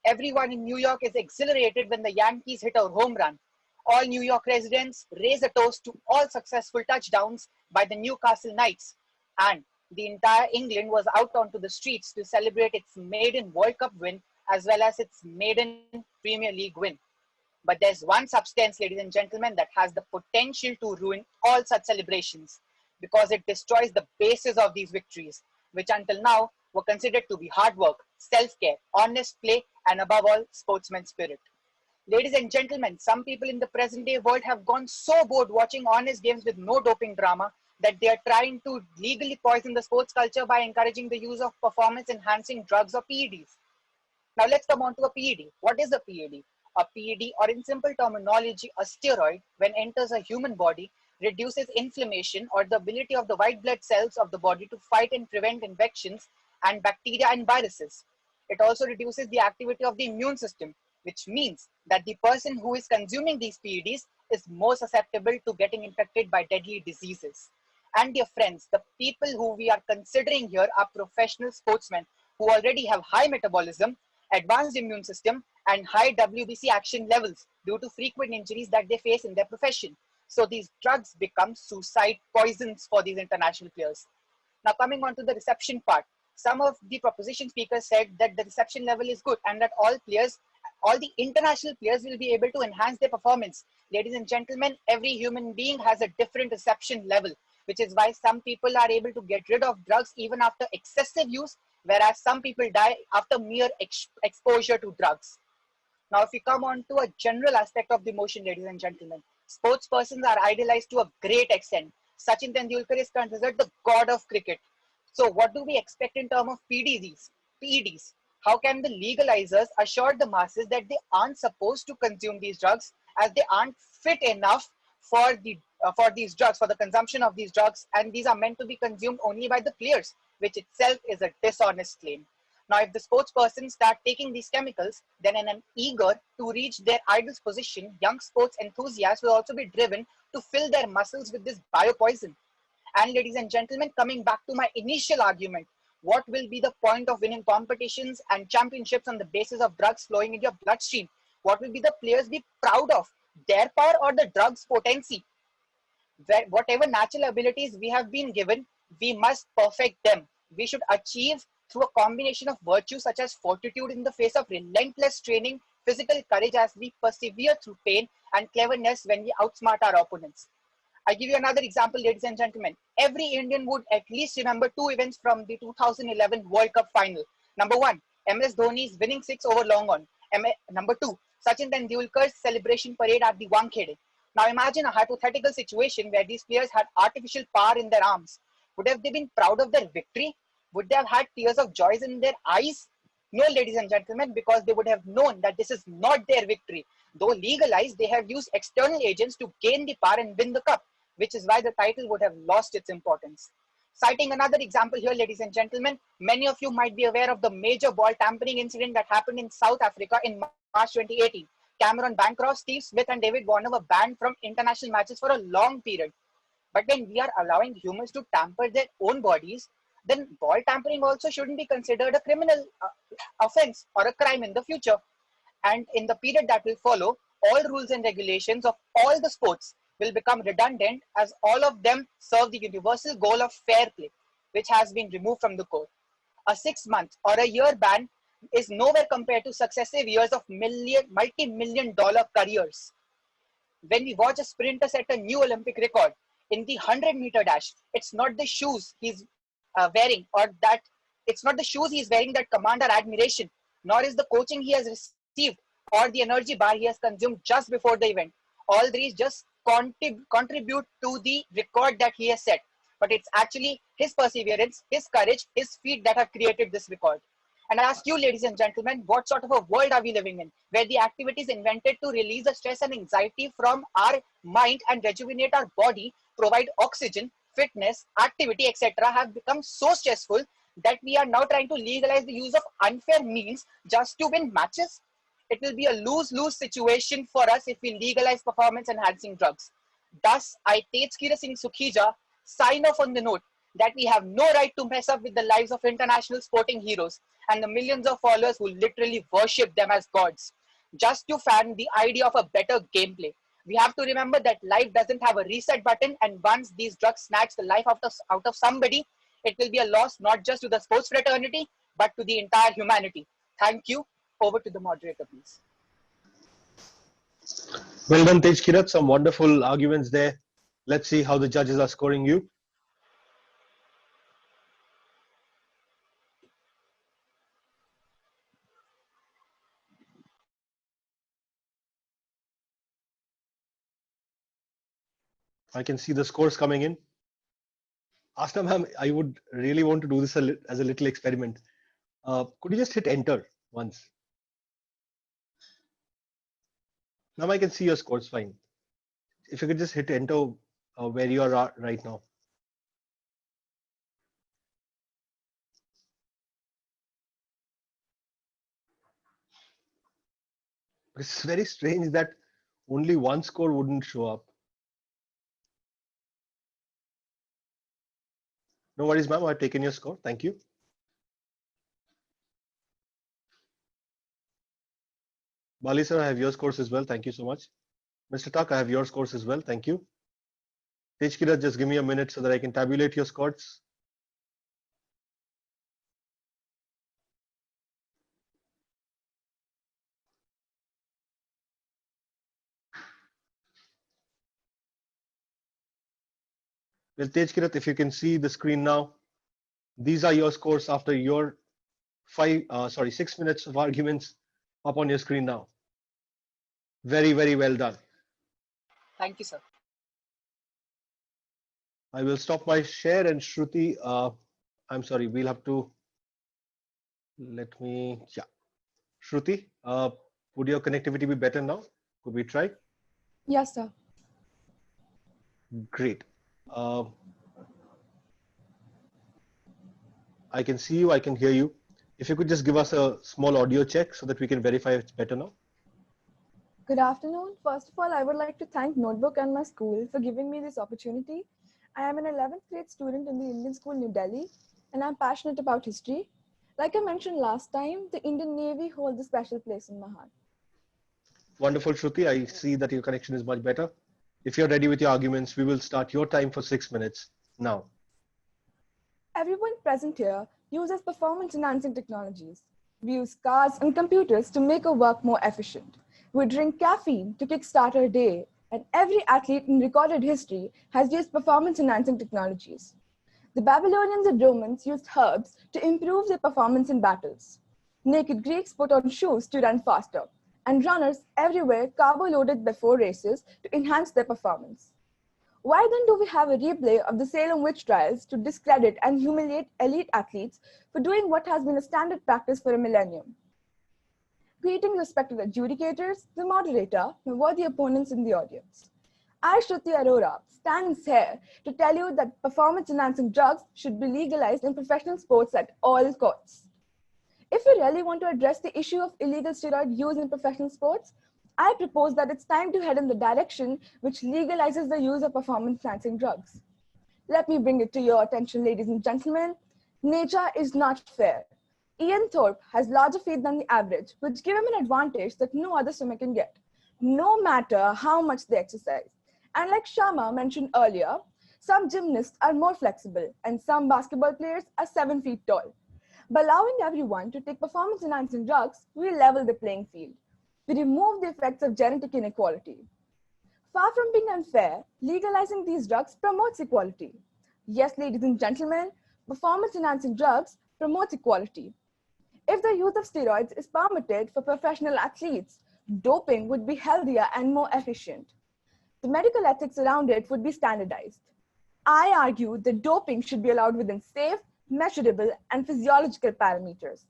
H: Everyone in New York is exhilarated when the Yankees hit a home run. All New York residents raise a toast to all successful touchdowns by the Newcastle Knights. And the entire England was out onto the streets to celebrate its maiden World Cup win as well as its maiden Premier League win. But there's one substance, ladies and gentlemen, that has the potential to ruin all such celebrations because it destroys the basis of these victories, which until now were considered to be hard work, self-care, honest play, and above all, sportsman spirit. Ladies and gentlemen, some people in the present day world have gone so bored watching honest games with no doping drama that they are trying to legally poison the sports culture by encouraging the use of performance-enhancing drugs or PEDs. Now let's come on to a PED. What is a PED? A PED, or in simple terminology, a steroid, when enters a human body, reduces inflammation or the ability of the white blood cells of the body to fight and prevent infections and bacteria and viruses. It also reduces the activity of the immune system, which means that the person who is consuming these PEDs is more susceptible to getting infected by deadly diseases. And dear friends, the people who we are considering here are professional sportsmen who already have high metabolism, advanced immune system, and high WBC action levels due to frequent injuries that they face in their profession. So these drugs become suicide poisons for these international players. Now coming on to the reception part, some of the proposition speakers said that the reception level is good and that all the international players will be able to enhance their performance. Ladies and gentlemen, every human being has a different reception level, which is why some people are able to get rid of drugs even after excessive use, whereas some people die after mere exposure to drugs. Now, if we come on to a general aspect of the motion, ladies and gentlemen, sports persons are idolized to a great extent. Sachin Tendulkar is considered the god of cricket. So what do we expect in terms of PEDs? How can the legalizers assure the masses that they aren't supposed to consume these drugs as they aren't fit enough for these drugs, for the consumption of these drugs, and these are meant to be consumed only by the players, which itself is a dishonest claim. Now, if the sports persons start taking these chemicals, then in an eager to reach their idol's position, young sports enthusiasts will also be driven to fill their muscles with this biopoison. And ladies and gentlemen, coming back to my initial argument, what will be the point of winning competitions and championships on the basis of drugs flowing in your bloodstream? What will be the players be proud of, their power or the drugs' potency? Whatever natural abilities we have been given, we must perfect them. We should achieve through a combination of virtues such as fortitude in the face of relentless training, physical courage as we persevere through pain, and cleverness when we outsmart our opponents. I'll give you another example, ladies and gentlemen. Every Indian would at least remember two events from the 2011 World Cup final. Number one, MS Dhoni's winning six over long on. Number two, Sachin Tendulkar's celebration parade at the Wankhede. Now imagine a hypothetical situation where these players had artificial power in their arms. Would have they been proud of their victory? Would they have had tears of joy in their eyes? No, ladies and gentlemen, because they would have known that this is not their victory. Though legalized, they have used external agents to gain the power and win the cup, which is why the title would have lost its importance. Citing another example here, ladies and gentlemen, many of you might be aware of the major ball tampering incident that happened in South Africa in March 2018. Cameron Bancroft, Steve Smith, and David Warner were banned from international matches for a long period. But when we are allowing humans to tamper their own bodies, then ball tampering also shouldn't be considered a criminal offense or a crime in the future. And in the period that will follow, all rules and regulations of all the sports will become redundant as all of them serve the universal goal of fair play, which has been removed from the code. A 6-month or a year ban is nowhere compared to successive years of multi-million dollar careers. When we watch a sprinter set a new Olympic record in the 100-meter dash, it's not the shoes he's wearing that command our admiration, nor is the coaching he has received or the energy bar he has consumed just before the event. All these just contribute to the record that he has set. But it's actually his perseverance, his courage, his feet that have created this record. And I ask you, ladies and gentlemen, what sort of a world are we living in, where the activities invented to release the stress and anxiety from our mind and rejuvenate our body, provide oxygen, fitness, activity, etc. have become so stressful that we are now trying to legalize the use of unfair means just to win matches? It will be a lose-lose situation for us if we legalize performance-enhancing drugs. Thus, I, Tejkira Singh Sukhija, sign off on the note that we have no right to mess up with the lives of international sporting heroes and the millions of followers who literally worship them as gods, just to fan the idea of a better gameplay. We have to remember that life doesn't have a reset button, and once these drugs snatch the life out of somebody, it will be a loss not just to the sports fraternity, but to the entire humanity. Thank you. Over to the moderator, please.
A: Well done, Tej Kirat. Some wonderful arguments there. Let's see how the judges are scoring you. I can see the scores coming in. Asta ma'am, I would really want to do this as a little experiment. Could you just hit enter once? Now I can see your scores fine. If you could just hit enter where you are right now. It's very strange that only one score wouldn't show up. No worries, ma'am. I've taken your score. Thank you. Bali sir, I have your scores as well. Thank you so much. Mr. Tak, I have your scores as well. Thank you. Tejkira, just give me a minute so that I can tabulate your scores. Well, Tejkirat, if you can see the screen now, these are your scores after your 6 minutes of arguments up on your screen now. Very, very well done.
H: Thank you, sir.
A: I will stop my share, and Shruti, I'm sorry, we'll have to, Shruti, would your connectivity be better now? Could we try?
F: Yes, sir.
A: Great. I can see you, I can hear you. If you could just give us a small audio check so that we can verify it's better now.
F: Good afternoon. First of all, I would like to thank Notebook and my school for giving me this opportunity. I am an 11th grade student in the Indian School, New Delhi, and I'm passionate about history. Like I mentioned last time, the Indian Navy holds a special place in my heart.
A: Wonderful, Shruti. I see that your connection is much better. If you're ready with your arguments, we will start your time for 6 minutes now.
F: Everyone present here uses performance-enhancing technologies. We use cars and computers to make our work more efficient. We drink caffeine to kickstart our day, and every athlete in recorded history has used performance-enhancing technologies. The Babylonians and Romans used herbs to improve their performance in battles. Naked Greeks put on shoes to run faster, and runners everywhere carbo-loaded before races to enhance their performance. Why then do we have a replay of the Salem witch trials to discredit and humiliate elite athletes for doing what has been a standard practice for a millennium? Greetings respected adjudicators, the moderator, my worthy opponents in the audience. I, Shruti Arora, stands here to tell you that performance-enhancing drugs should be legalized in professional sports at all costs. If we really want to address the issue of illegal steroid use in professional sports, I propose that it's time to head in the direction which legalizes the use of performance-enhancing drugs. Let me bring it to your attention, ladies and gentlemen. Nature is not fair. Ian Thorpe has larger feet than the average, which give him an advantage that no other swimmer can get, no matter how much they exercise. And like Sharma mentioned earlier, some gymnasts are more flexible and some basketball players are 7 feet tall. By allowing everyone to take performance-enhancing drugs, we level the playing field. We remove the effects of genetic inequality. Far from being unfair, legalizing these drugs promotes equality. Yes, ladies and gentlemen, performance-enhancing drugs promotes equality. If the use of steroids is permitted for professional athletes, doping would be healthier and more efficient. The medical ethics around it would be standardized. I argue that doping should be allowed within safe, measurable, and physiological parameters.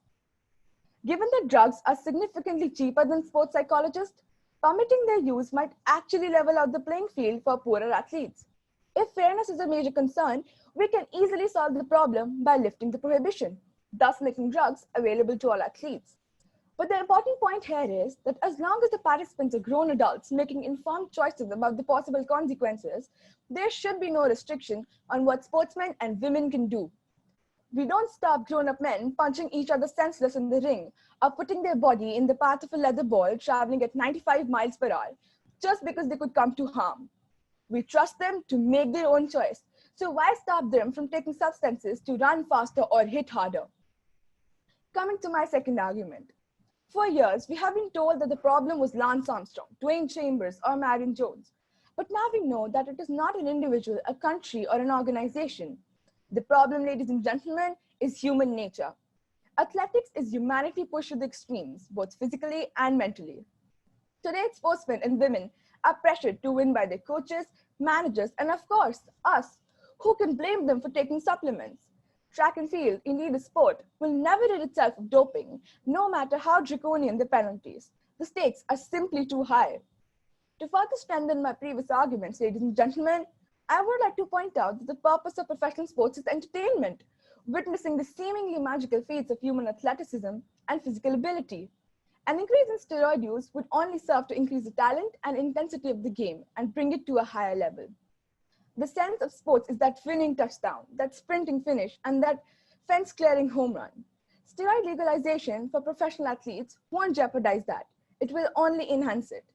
F: Given that drugs are significantly cheaper than sports psychologists, permitting their use might actually level out the playing field for poorer athletes. If fairness is a major concern, we can easily solve the problem by lifting the prohibition, thus making drugs available to all athletes. But the important point here is that as long as the participants are grown adults making informed choices about the possible consequences, there should be no restriction on what sportsmen and women can do. We don't stop grown-up men punching each other senseless in the ring or putting their body in the path of a leather ball traveling at 95 miles per hour just because they could come to harm. We trust them to make their own choice. So why stop them from taking substances to run faster or hit harder? Coming to my second argument. For years, we have been told that the problem was Lance Armstrong, Dwayne Chambers, or Marion Jones. But now we know that it is not an individual, a country, or an organization. The problem, ladies and gentlemen, is human nature. Athletics is humanity pushed to the extremes, both physically and mentally. Today's sportsmen and women are pressured to win by their coaches, managers, and of course, us. Who can blame them for taking supplements? Track and field, indeed a sport, will never rid itself of doping, no matter how draconian the penalties. The stakes are simply too high. To further strengthen my previous arguments, ladies and gentlemen, I would like to point out that the purpose of professional sports is entertainment, witnessing the seemingly magical feats of human athleticism and physical ability. An increase in steroid use would only serve to increase the talent and intensity of the game and bring it to a higher level. The sense of sports is that winning touchdown, that sprinting finish, and that fence-clearing home run. Steroid legalization for professional athletes won't jeopardize that. It will only enhance it.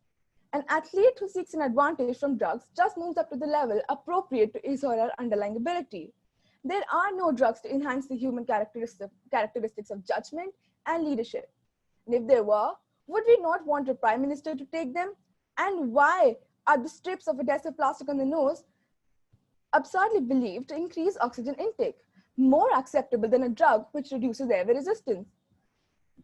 F: An athlete who seeks an advantage from drugs just moves up to the level appropriate to his or her underlying ability. There are no drugs to enhance the human characteristics of judgment and leadership. And if there were, would we not want a prime minister to take them? And why are the strips of adhesive plastic on the nose absurdly believed to increase oxygen intake, more acceptable than a drug which reduces air resistance?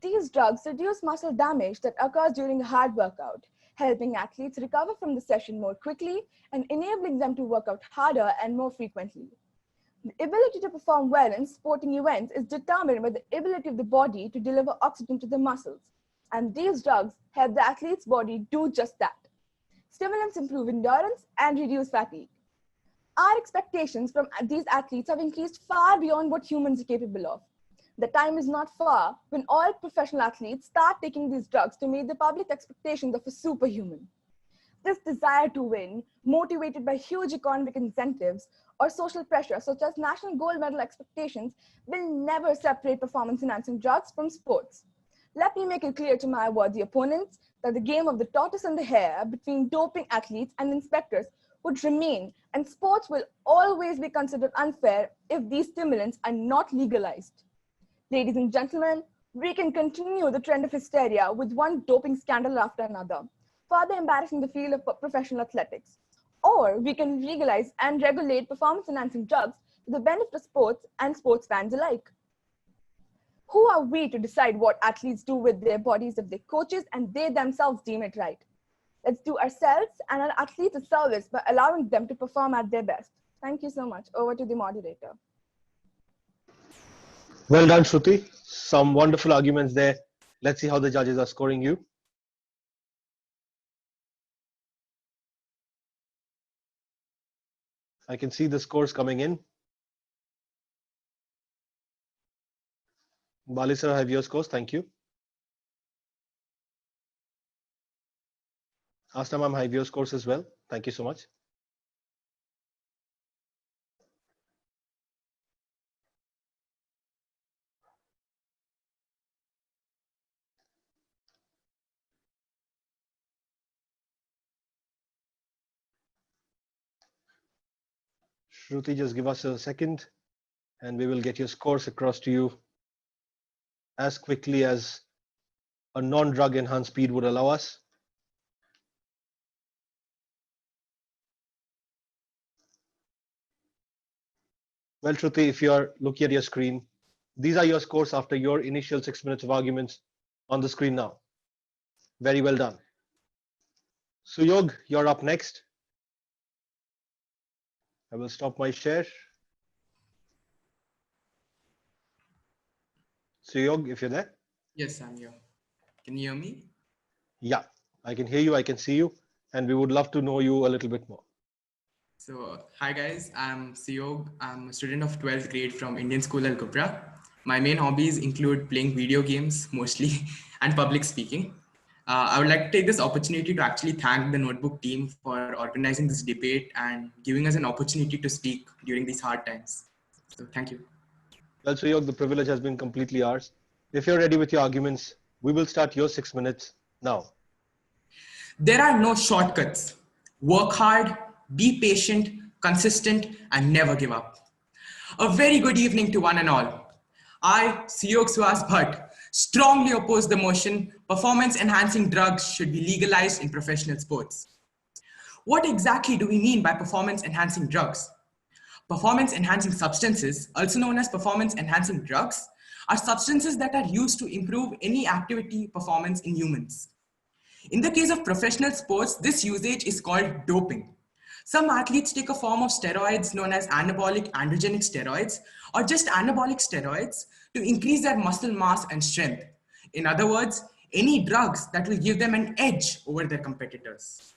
F: These drugs reduce muscle damage that occurs during a hard workout, helping athletes recover from the session more quickly and enabling them to work out harder and more frequently. The ability to perform well in sporting events is determined by the ability of the body to deliver oxygen to the muscles, and these drugs help the athlete's body do just that. Stimulants improve endurance and reduce fatigue. Our expectations from these athletes have increased far beyond what humans are capable of. The time is not far when all professional athletes start taking these drugs to meet the public expectations of a superhuman. This desire to win, motivated by huge economic incentives or social pressure such as national gold medal expectations, will never separate performance-enhancing drugs from sports. Let me make it clear to my worthy opponents that the game of the tortoise and the hare between doping athletes and inspectors would remain, and sports will always be considered unfair if these stimulants are not legalized. Ladies and gentlemen, we can continue the trend of hysteria with one doping scandal after another, further embarrassing the field of professional athletics. Or we can legalize and regulate performance-enhancing drugs to the benefit of sports and sports fans alike. Who are we to decide what athletes do with their bodies if their coaches and they themselves deem it right? Let's do ourselves and our athletes a service by allowing them to perform at their best. Thank you so much. Over to the moderator.
A: Well done, Shruti. Some wonderful arguments there. Let's see how the judges are scoring you. I can see the scores coming in. Bali sir, I have your scores. Thank you. Asna ma'am, I have your scores as well. Thank you so much. Shruti, just give us a second and we will get your scores across to you as quickly as a non-drug enhanced speed would allow us. Well, Shruti, if you are looking at your screen, these are your scores after your initial 6 minutes of arguments on the screen now. Very well done. Suyog, you're up next. I will stop my share. Suyog, if you're there.
I: Yes, I'm here. Can you hear me?
A: Yeah, I can hear you, I can see you, and we would love to know you a little bit more.
I: So, hi guys, I'm Siyog. I'm a student of 12th grade from Indian School at Ghubra. My main hobbies include playing video games mostly. and public speaking. I would like to take this opportunity to actually thank the Notebook team for organizing this debate and giving us an opportunity to speak during these hard times. So thank you.
A: Well, Suyog, the privilege has been completely ours. If you're ready with your arguments, we will start your 6 minutes now.
I: There are no shortcuts. Work hard, be patient, consistent, and never give up. A very good evening to one and all. I, Suyog Bhatt, strongly oppose the motion performance-enhancing drugs should be legalized in professional sports. What exactly do we mean by performance-enhancing drugs? Performance-enhancing substances, also known as performance-enhancing drugs, are substances that are used to improve any activity performance in humans. In the case of professional sports, this usage is called doping. Some athletes take a form of steroids known as anabolic androgenic steroids or just anabolic steroids to increase their muscle mass and strength. In other words, any drugs that will give them an edge over their competitors.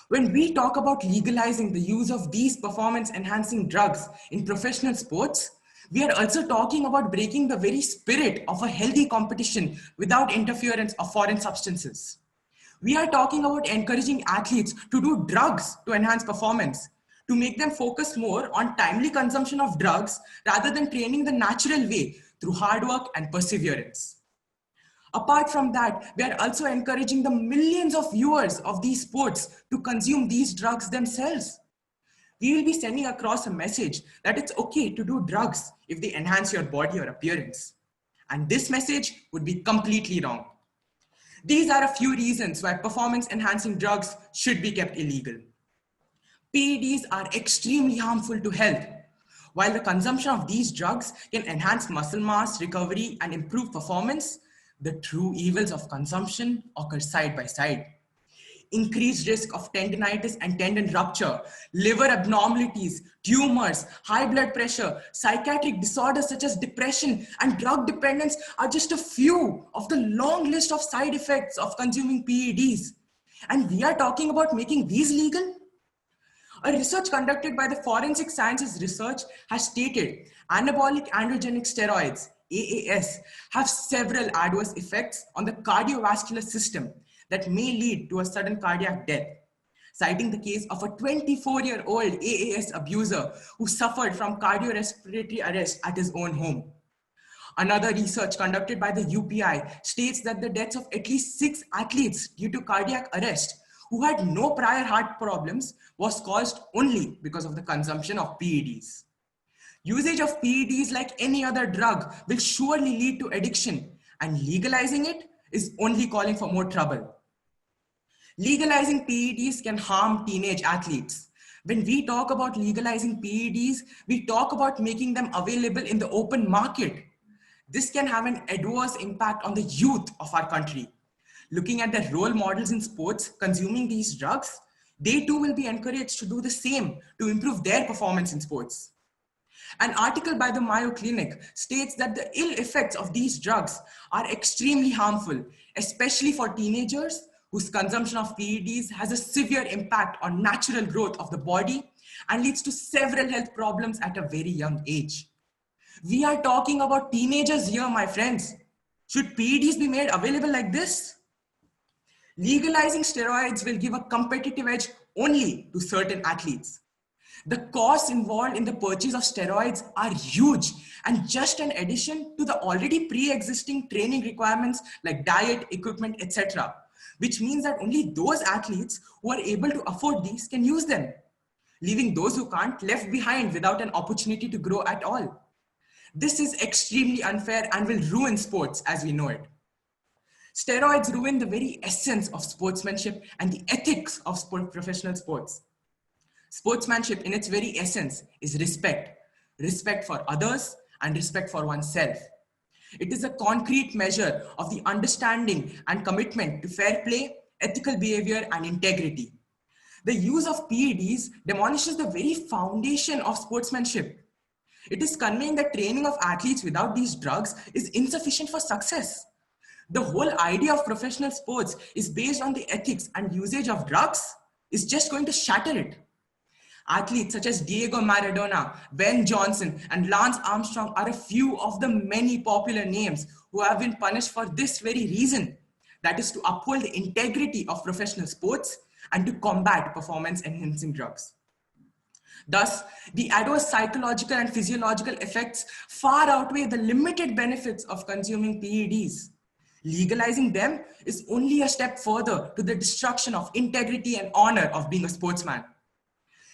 I: When we talk about legalizing the use of these performance-enhancing drugs in professional sports, we are also talking about breaking the very spirit of a healthy competition without interference of foreign substances. We are talking about encouraging athletes to do drugs to enhance performance, to make them focus more on timely consumption of drugs rather than training the natural way through hard work and perseverance. Apart from that, we are also encouraging the millions of viewers of these sports to consume these drugs themselves. We will be sending across a message that it's okay to do drugs if they enhance your body or appearance. And this message would be completely wrong. These are a few reasons why performance-enhancing drugs should be kept illegal. PEDs are extremely harmful to health. While the consumption of these drugs can enhance muscle mass, recovery, and improve performance, the true evils of consumption occur side by side. Increased risk of tendinitis and tendon rupture, liver abnormalities, tumors, high blood pressure, psychiatric disorders such as depression and drug dependence are just a few of the long list of side effects of consuming PEDs. And we are talking about making these legal? A research conducted by the Forensic Sciences Research has stated anabolic androgenic steroids, AAS, have several adverse effects on the cardiovascular system that may lead to a sudden cardiac death, citing the case of a 24-year-old AAS abuser who suffered from cardiorespiratory arrest at his own home. Another research conducted by the UPI states that the deaths of at least 6 athletes due to cardiac arrest who had no prior heart problems was caused only because of the consumption of PEDs. Usage of PEDs, like any other drug, will surely lead to addiction, and legalizing it is only calling for more trouble. Legalizing PEDs can harm teenage athletes. When we talk about legalizing PEDs, we talk about making them available in the open market. This can have an adverse impact on the youth of our country. Looking at the role models in sports consuming these drugs, they too will be encouraged to do the same to improve their performance in sports. An article by the Mayo Clinic states that the ill effects of these drugs are extremely harmful, especially for teenagers whose consumption of PEDs has a severe impact on natural growth of the body and leads to several health problems at a very young age. We are talking about teenagers here, my friends. Should PEDs be made available like this? Legalizing steroids will give a competitive edge only to certain athletes. The costs involved in the purchase of steroids are huge and just an addition to the already pre-existing training requirements like diet, equipment, etc., which means that only those athletes who are able to afford these can use them, leaving those who can't left behind without an opportunity to grow at all. This is extremely unfair and will ruin sports as we know it. Steroids ruin the very essence of sportsmanship and the ethics of professional sports. Sportsmanship in its very essence is respect. Respect for others and respect for oneself. It is a concrete measure of the understanding and commitment to fair play, ethical behavior, and integrity. The use of PEDs demolishes the very foundation of sportsmanship. It is conveying that training of athletes without these drugs is insufficient for success. The whole idea of professional sports is based on the ethics, and usage of drugs is just going to shatter it. Athletes such as Diego Maradona, Ben Johnson, and Lance Armstrong are a few of the many popular names who have been punished for this very reason. That is to uphold the integrity of professional sports and to combat performance-enhancing drugs. Thus, the adverse psychological and physiological effects far outweigh the limited benefits of consuming PEDs. Legalizing them is only a step further to the destruction of integrity and honor of being a sportsman.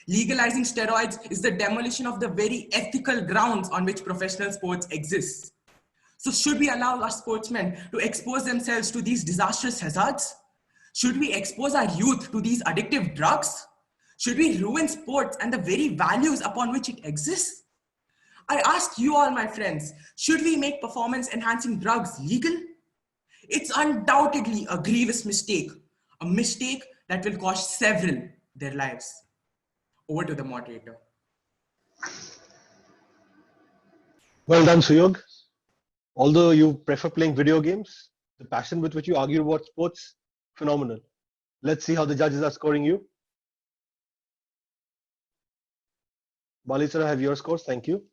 I: Legalizing steroids is the demolition of the very ethical grounds on which professional sports exists. So should we allow our sportsmen to expose themselves to these disastrous hazards? Should we expose our youth to these addictive drugs? Should we ruin sports and the very values upon which it exists? I ask you all, my friends, should we make performance-enhancing drugs legal? It's undoubtedly a grievous mistake, a mistake that will cost several their lives. Over to the moderator.
A: Well done, Suyog. Although you prefer playing video games, the passion with which you argue about sports, phenomenal. Let's see how the judges are scoring you. Balisara, I have your scores. Thank you.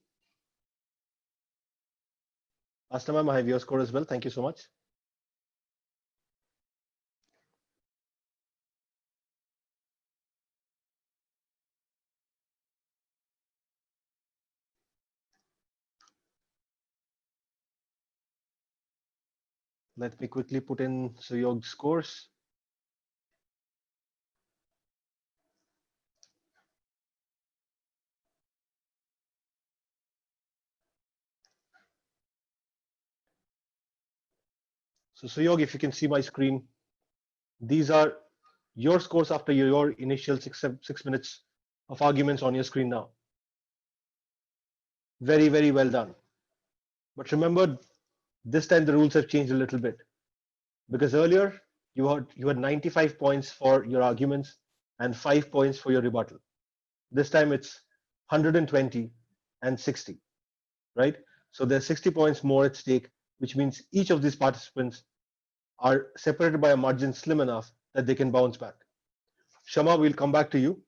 A: Asta ma'am, I have your score as well. Thank you so much. Let me quickly put in Suyog's scores. So Suyog, if you can see my screen, these are your scores after your initial six minutes of arguments on your screen now. Very, very well done. But remember, this time the rules have changed a little bit, because earlier you had 95 points for your arguments and 5 points for your rebuttal. This time it's 120 and 60, right? So there's 60 points more at stake, which means each of these participants are separated by a margin slim enough that they can bounce back. Shama, we'll come back to you.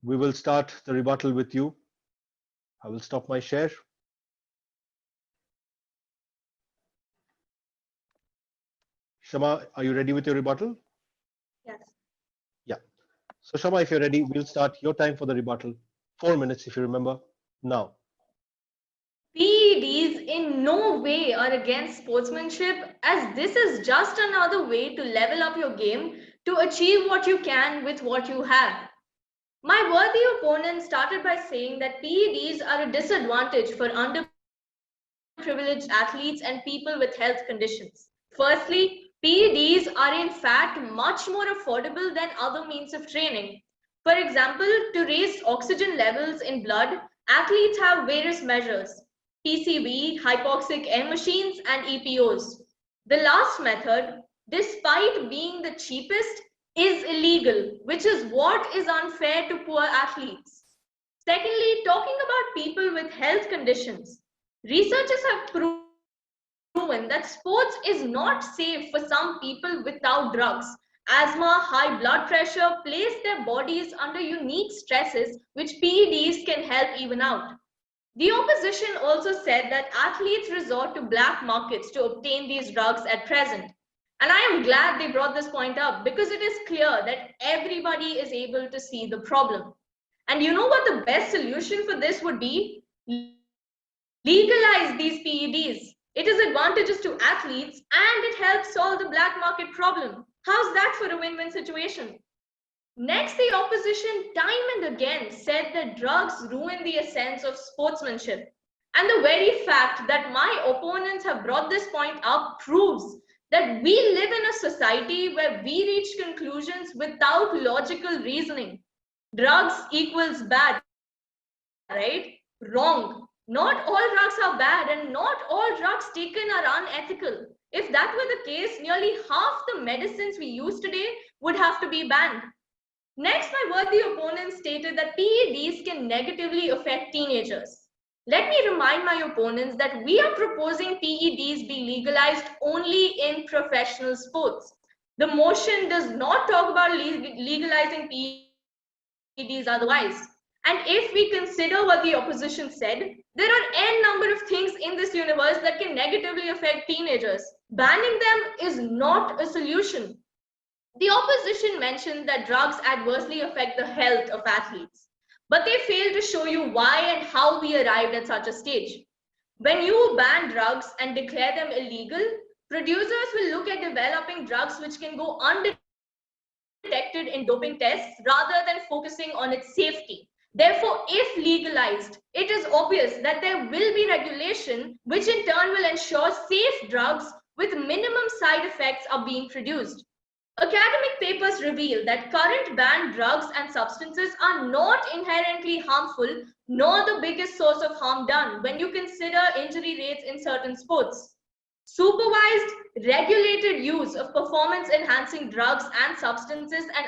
A: We will start the rebuttal with you. I will stop my share. Shama, are you ready with your rebuttal?
E: Yes.
A: Yeah. So Shama, if you're ready, we'll start your time for the rebuttal. 4 minutes, if you remember, now.
E: PEDs in no way are against sportsmanship, as this is just another way to level up your game to achieve what you can with what you have. My worthy opponent started by saying that PEDs are a disadvantage for underprivileged athletes and people with health conditions. Firstly, PEDs are in fact much more affordable than other means of training. For example, to raise oxygen levels in blood, athletes have various measures: PCV, hypoxic air machines, and EPOs. The last method, despite being the cheapest, is illegal, which is what is unfair to poor athletes. Secondly, talking about people with health conditions, researchers have proven that sports is not safe for some people without drugs. Asthma, high blood pressure place their bodies under unique stresses which PEDs can help even out. The opposition also said that athletes resort to black markets to obtain these drugs at present. And I am glad they brought this point up, because it is clear that everybody is able to see the problem. And you know what the best solution for this would be? Legalize these PEDs. It is advantageous to athletes and it helps solve the black market problem. How's that for a win-win situation? Next, the opposition time and again said that drugs ruin the essence of sportsmanship. And the very fact that my opponents have brought this point up proves that we live in a society where we reach conclusions without logical reasoning. Drugs equals bad, right? Wrong. Not all drugs are bad and not all drugs taken are unethical. If that were the case, nearly half the medicines we use today would have to be banned. Next, my worthy opponent stated that PEDs can negatively affect teenagers. Let me remind my opponents that we are proposing PEDs be legalized only in professional sports. The motion does not talk about legalizing PEDs otherwise. And if we consider what the opposition said, there are n number of things in this universe that can negatively affect teenagers. Banning them is not a solution. The opposition mentioned that drugs adversely affect the health of athletes, but they failed to show you why and how we arrived at such a stage. When you ban drugs and declare them illegal, producers will look at developing drugs which can go undetected in doping tests rather than focusing on its safety. Therefore, if legalized, it is obvious that there will be regulation which in turn will ensure safe drugs with minimum side effects are being produced. Academic papers reveal that current banned drugs and substances are not inherently harmful nor the biggest source of harm done when you consider injury rates in certain sports. Supervised, regulated use of performance-enhancing drugs and substances and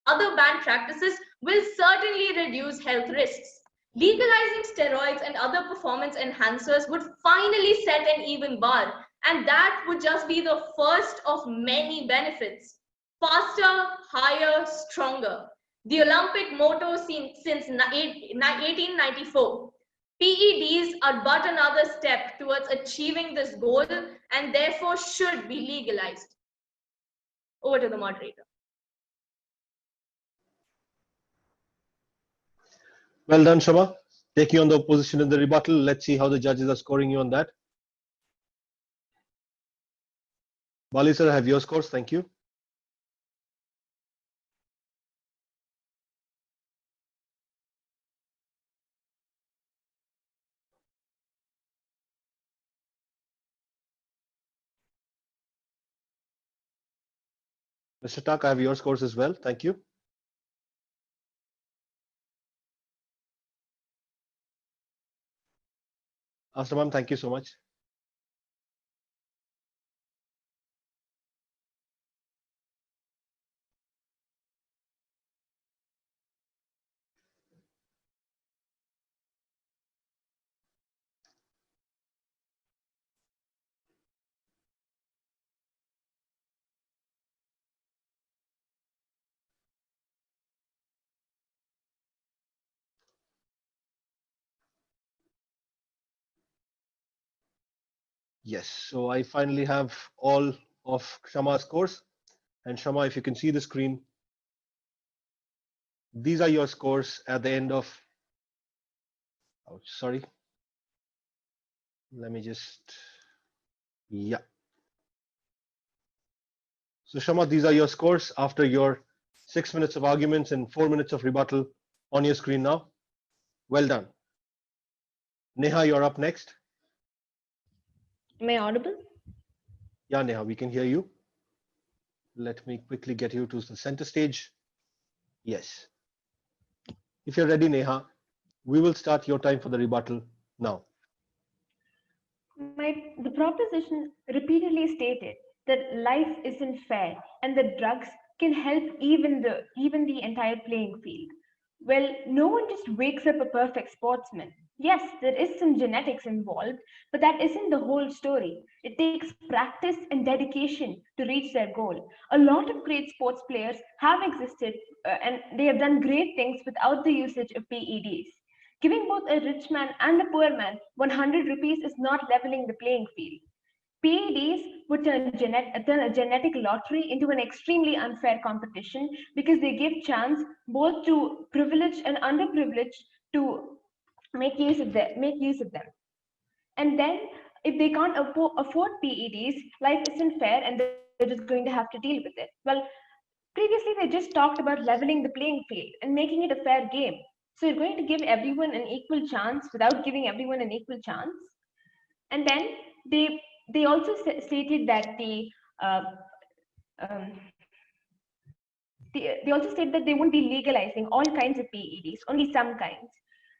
E: other banned practices will certainly reduce health risks. Legalizing steroids and other performance enhancers would finally set an even bar, and that would just be the first of many benefits. Faster, higher, stronger. The Olympic motto since 1894. PEDs are but another step towards achieving this goal and therefore should be legalized. Over to the moderator.
A: Well done, Shama. Taking on the opposition in the rebuttal. Let's see how the judges are scoring you on that. Bali sir, I have your scores. Thank you. Mr. Tak, I have your scores as well. Thank you. Astamam, thank you so much. Yes, so I finally have all of Shama's scores. And Shama, if you can see the screen, these are your scores at the end of, oh, sorry. Let me just, yeah. So Shama, these are your scores after your 6 minutes of arguments and 4 minutes of rebuttal on your screen now. Well done. Neha, you're up next.
D: Am I audible?
A: Yeah, Neha, we can hear you. Let me quickly get you to the center stage. Yes. If you're ready, Neha, we will start your time for the rebuttal now.
D: The proposition repeatedly stated that life isn't fair and that drugs can help even the entire playing field. Well, no one just wakes up a perfect sportsman. Yes, there is some genetics involved, but that isn't the whole story. It takes practice and dedication to reach their goal. A lot of great sports players have existed and they have done great things without the usage of PEDs. Giving both a rich man and a poor man 100 rupees is not leveling the playing field. PEDs would turn a genetic lottery into an extremely unfair competition because they give chance both to privileged and underprivileged to make use of them. And then if they can't afford PEDs, life isn't fair and they're just going to have to deal with it. Well, previously they just talked about leveling the playing field and making it a fair game. So you're going to give everyone an equal chance without giving everyone an equal chance. And then they also stated that they also said that they won't be legalizing all kinds of PEDs, only some kinds.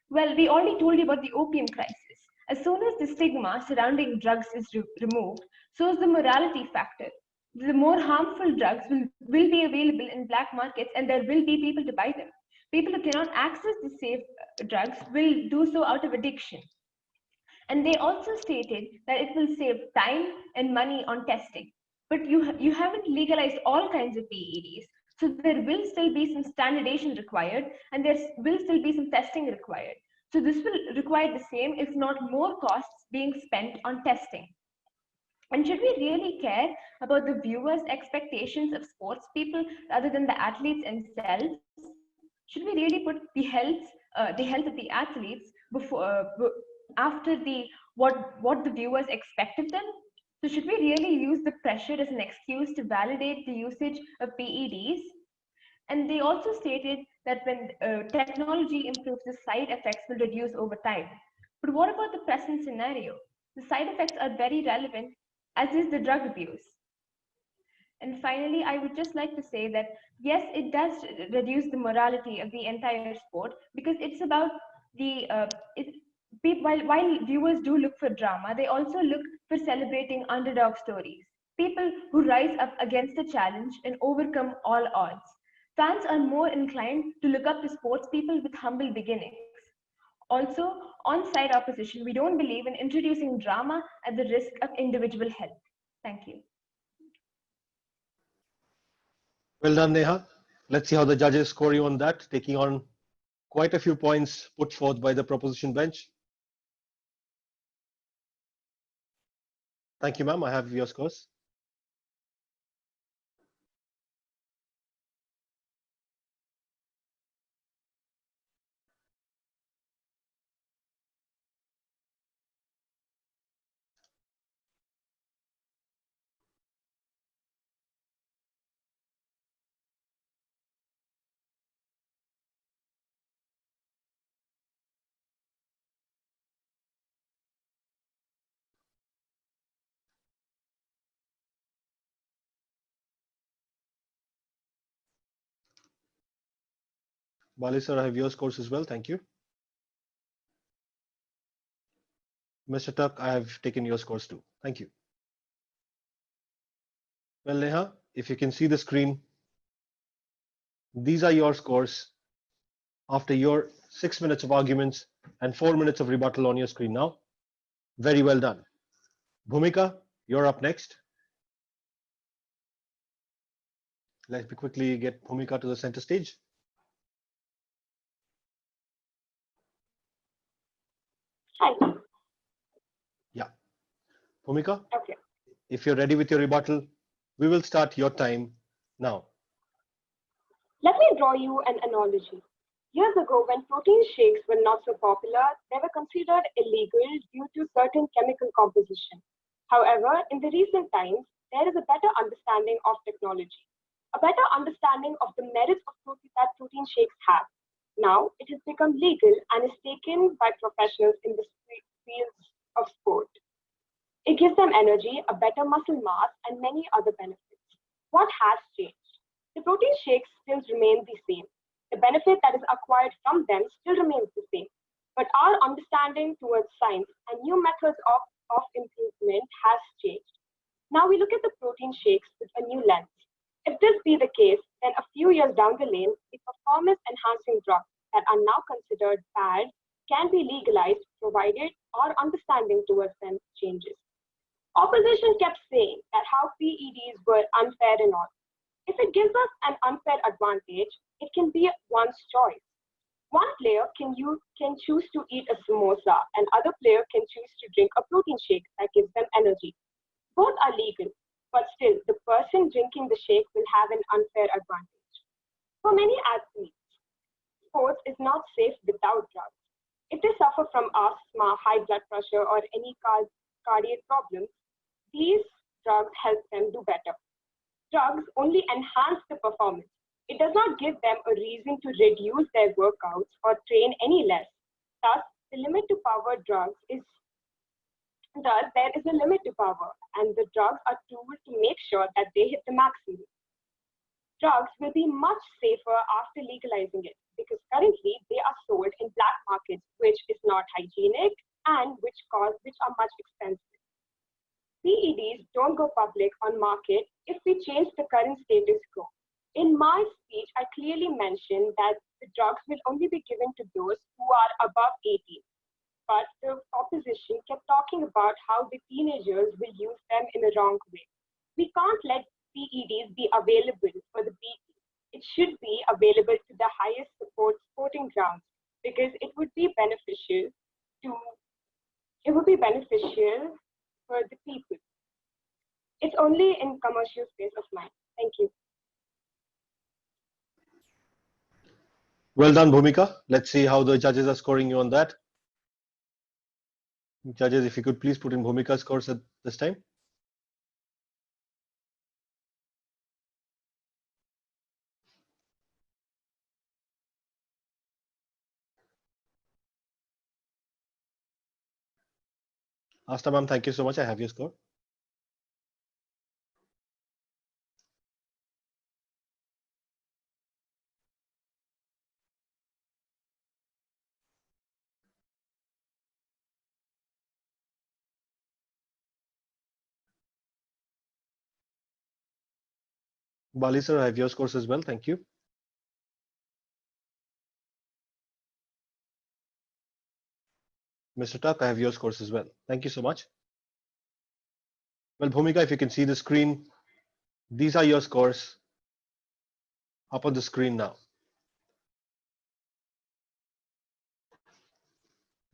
D: Well, we already told you about the opium crisis. As soon as the stigma surrounding drugs is removed, so is the morality factor. The more harmful drugs will be available in black markets and there will be people to buy them. People who cannot access the safe drugs will do so out of addiction. And they also stated that it will save time and money on testing. But you haven't legalized all kinds of PEDs. So there will still be some standardization required, and there will still be some testing required. So this will require the same, if not more, costs being spent on testing. And should we really care about the viewers' expectations of sports people rather than the athletes themselves? Should we really put the health of the athletes after what the viewers expect of them? So should we really use the pressure as an excuse to validate the usage of PEDs? And they also stated that when technology improves, the side effects will reduce over time. But what about the present scenario? The side effects are very relevant, as is the drug abuse. And finally, I would just like to say that yes, it does reduce the morality of the entire sport, because it's about while viewers do look for drama, they also look for celebrating underdog stories, people who rise up against a challenge and overcome all odds. Fans are more inclined to look up to sports people with humble beginnings. Also, on-side opposition, we don't believe in introducing drama at the risk of individual health. Thank you.
A: Well done, Neha. Let's see how the judges score you on that, taking on quite a few points put forth by the proposition bench. Thank you, ma'am. I have your scores. Bali sir, I have your scores as well. Thank you. Mr. Tuck, I have taken your scores too. Thank you. Well, Neha, if you can see the screen, these are your scores after your 6 minutes of arguments and 4 minutes of rebuttal on your screen now. Very well done. Bhumika, you're up next. Let me quickly get Bhumika to the center stage.
G: Hi.
A: Yeah. Bhumika,
G: Okay.
A: if you're ready with your rebuttal, we will start your time now.
G: Let me draw you an analogy. Years ago, when protein shakes were not so popular, they were considered illegal due to certain chemical composition. However, in the recent times, there is a better understanding of technology, a better understanding of the merits of protein that protein shakes have. Now, it has become legal and is taken by professionals in the fields of sport. It gives them energy, a better muscle mass, and many other benefits. What has changed? The protein shakes still remain the same. The benefit that is acquired from them still remains the same. But our understanding towards science and new methods of improvement has changed. Now we look at the protein shakes with a new lens. If this be the case, then a few years down the lane, the performance-enhancing drugs that are now considered bad can be legalized provided our understanding towards them changes. Opposition kept saying that how PEDs were unfair and all. If it gives us an unfair advantage, it can be one's choice. One player can choose to eat a samosa, and other player can choose to drink a protein shake that gives them energy. Both are legal, but still the person drinking the shake will have an unfair advantage. For many athletes, sports is not safe without drugs. If they suffer from asthma, high blood pressure, or any cardiac problems, these drugs help them do better. Drugs only enhance the performance. It does not give them a reason to reduce their workouts or train any less. Thus, the limit to power drugs is there is a limit to power, and the drugs are tools to make sure that they hit the maximum. Drugs will be much safer after legalizing it because currently they are sold in black markets, which is not hygienic and which are much expensive. PEDs don't go public on market if we change the current status quo. In my speech, I clearly mentioned that the drugs will only be given to those who are above 18. But the opposition kept talking about how the teenagers will use them in a wrong way. We can't let PEDs be available for the BT. it should be available to the highest support sporting grounds because it would be beneficial for the people. It's only in commercial space of mine. Thank you.
A: Well done, Bhumika. Let's see how the judges are scoring you on that. Judges, if you could please put in Bhumika's scores at this time. Asta ma'am, thank you so much. I have your score. Bali sir, I have your scores as well. Thank you. Mr. Tuck, I have your scores as well. Thank you so much. Well, Bhumika, if you can see the screen, these are your scores up on the screen now.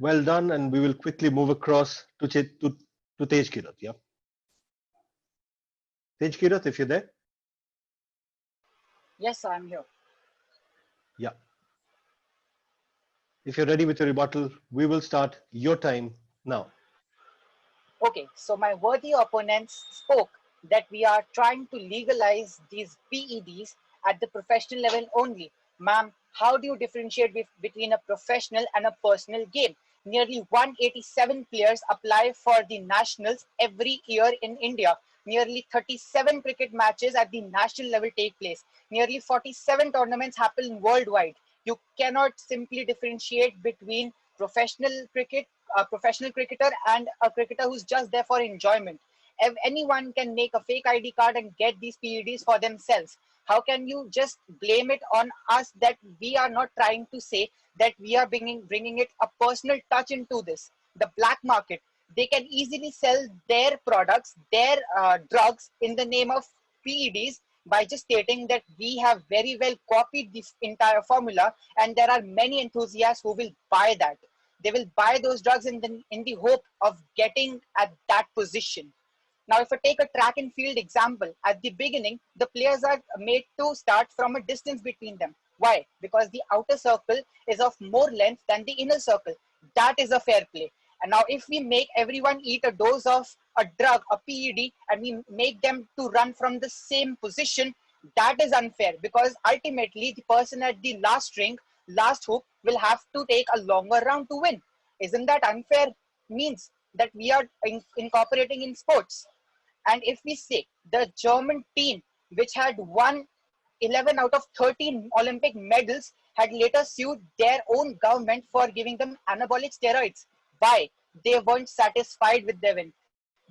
A: Well done, and we will quickly move across to Tej Kirat. Yeah. Tej Kirat, if you're there.
H: Yes, I'm here.
A: Yeah. If you're ready with your rebuttal, we will start your time now.
H: Okay, so my worthy opponents spoke that we are trying to legalize these PEDs at the professional level only. Ma'am, how do you differentiate between a professional and a personal game? Nearly 187 players apply for the nationals every year in India. Nearly 37 cricket matches at the national level take place. Nearly 47 tournaments happen worldwide. You cannot simply differentiate between professional cricket, a professional cricketer, and a cricketer who's just there for enjoyment. If anyone can make a fake ID card and get these PEDs for themselves. How can you just blame it on us that we are not trying to say that we are bringing it a personal touch into this? The black market, they can easily sell their products, their drugs in the name of PEDs by just stating that we have very well copied this entire formula, and there are many enthusiasts who will buy that. They will buy those drugs in the hope of getting at that position. Now, if I take a track and field example, at the beginning, the players are made to start from a distance between them. Why? Because the outer circle is of more length than the inner circle. That is a fair play. And now if we make everyone eat a dose of a drug, a PED, and we make them to run from the same position, that is unfair because ultimately the person at the last string, last hook will have to take a longer round to win. Isn't that unfair? Means that we are incorporating in sports. And if we say the German team, which had won 11 out of 13 Olympic medals, had later sued their own government for giving them anabolic steroids. Why? They weren't satisfied with their win.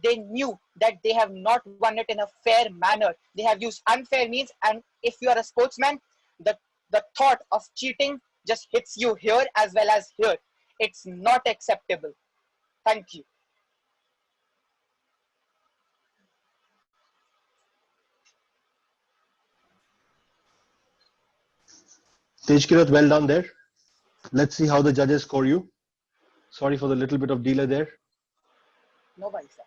H: They knew that they have not won it in a fair manner. They have used unfair means, and if you are a sportsman, the thought of cheating just hits you here as well as here. It's not acceptable. Thank you.
A: Tej Kirat, well done there. Let's see how the judges score you. Sorry for the little bit of delay there.
H: Nobody said.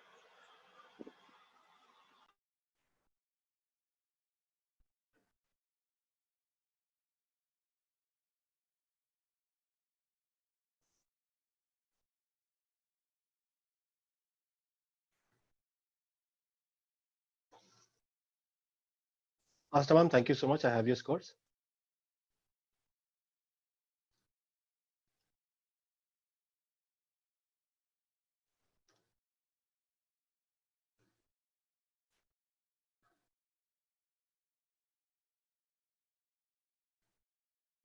A: Asta ma'am, thank you so much. I have your scores.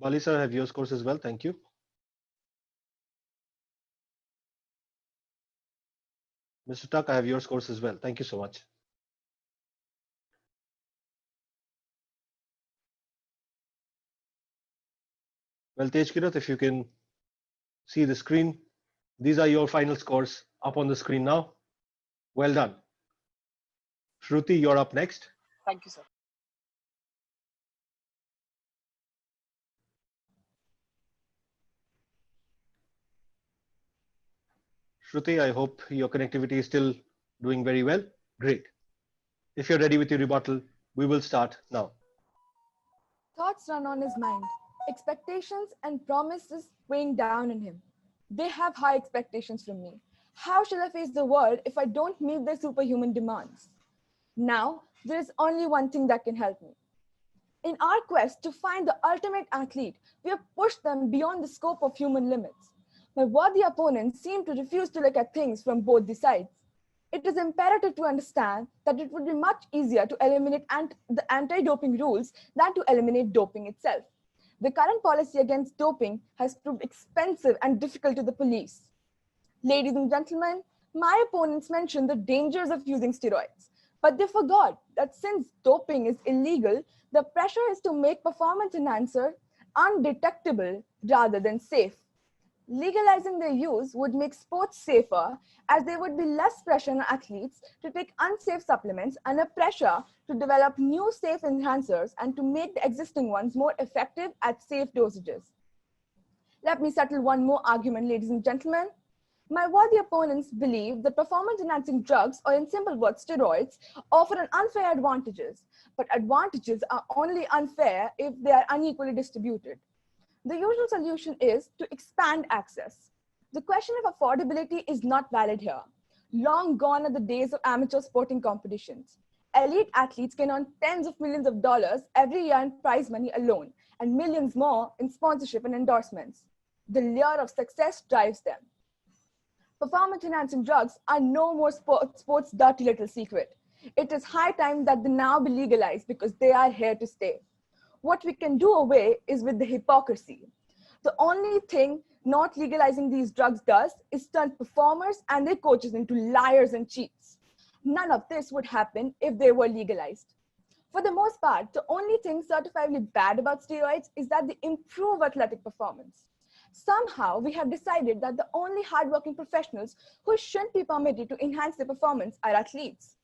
A: Bali sir, I have your scores as well. Thank you. Mr. Tuck, I have your scores as well. Thank you so much. Well, Tej Kirat, if you can see the screen, these are your final scores up on the screen now. Well done. Shruti, you're up next.
H: Thank you, sir.
A: Shruti, I hope your connectivity is still doing very well. Great. If you're ready with your rebuttal, we will start now.
F: Thoughts run on his mind, expectations and promises weighing down on him. They have high expectations from me. How shall I face the world if I don't meet their superhuman demands? Now, there is only one thing that can help me. In our quest to find the ultimate athlete, we have pushed them beyond the scope of human limits. My worthy opponents seem to refuse to look at things from both the sides. It is imperative to understand that it would be much easier to eliminate the anti-doping rules than to eliminate doping itself. The current policy against doping has proved expensive and difficult to the police. Ladies and gentlemen, my opponents mentioned the dangers of using steroids, but they forgot that since doping is illegal, the pressure is to make performance enhancer undetectable rather than safe. Legalizing their use would make sports safer, as there would be less pressure on athletes to take unsafe supplements and a pressure to develop new safe enhancers and to make the existing ones more effective at safe dosages. Let me settle one more argument, ladies and gentlemen. My worthy opponents believe that performance-enhancing drugs, or in simple words, steroids, offer an unfair advantages, but advantages are only unfair if they are unequally distributed. The usual solution is to expand access. The question of affordability is not valid here. Long gone are the days of amateur sporting competitions. Elite athletes can earn tens of millions of dollars every year in prize money alone, and millions more in sponsorship and endorsements. The lure of success drives them. Performance-enhancing drugs are no more sports' dirty little secret. It is high time that they now be legalized because they are here to stay. What we can do away is with the hypocrisy. The only thing not legalizing these drugs does is turn performers and their coaches into liars and cheats. None of this would happen if they were legalized. For the most part, the only thing certifiably bad about steroids is that they improve athletic performance. Somehow, we have decided that the only hardworking professionals who shouldn't be permitted to enhance their performance are athletes.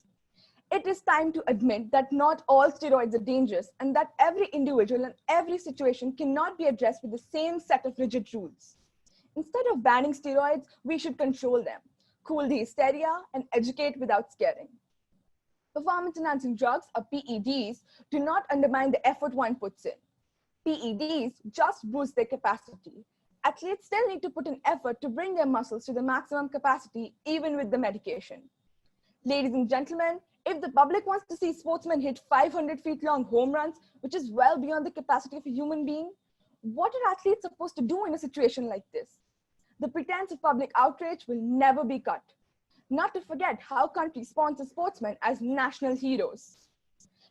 F: It is time to admit that not all steroids are dangerous and that every individual and every situation cannot be addressed with the same set of rigid rules. Instead of banning steroids, we should control them, cool the hysteria, and educate without scaring. Performance-enhancing drugs, or PEDs, do not undermine the effort one puts in. PEDs just boost their capacity. Athletes still need to put in effort to bring their muscles to the maximum capacity, even with the medication. Ladies and gentlemen, if the public wants to see sportsmen hit 500 feet long home runs, which is well beyond the capacity of a human being, what are athletes supposed to do in a situation like this? The pretense of public outrage will never be cut. Not to forget how countries sponsor sportsmen as national heroes.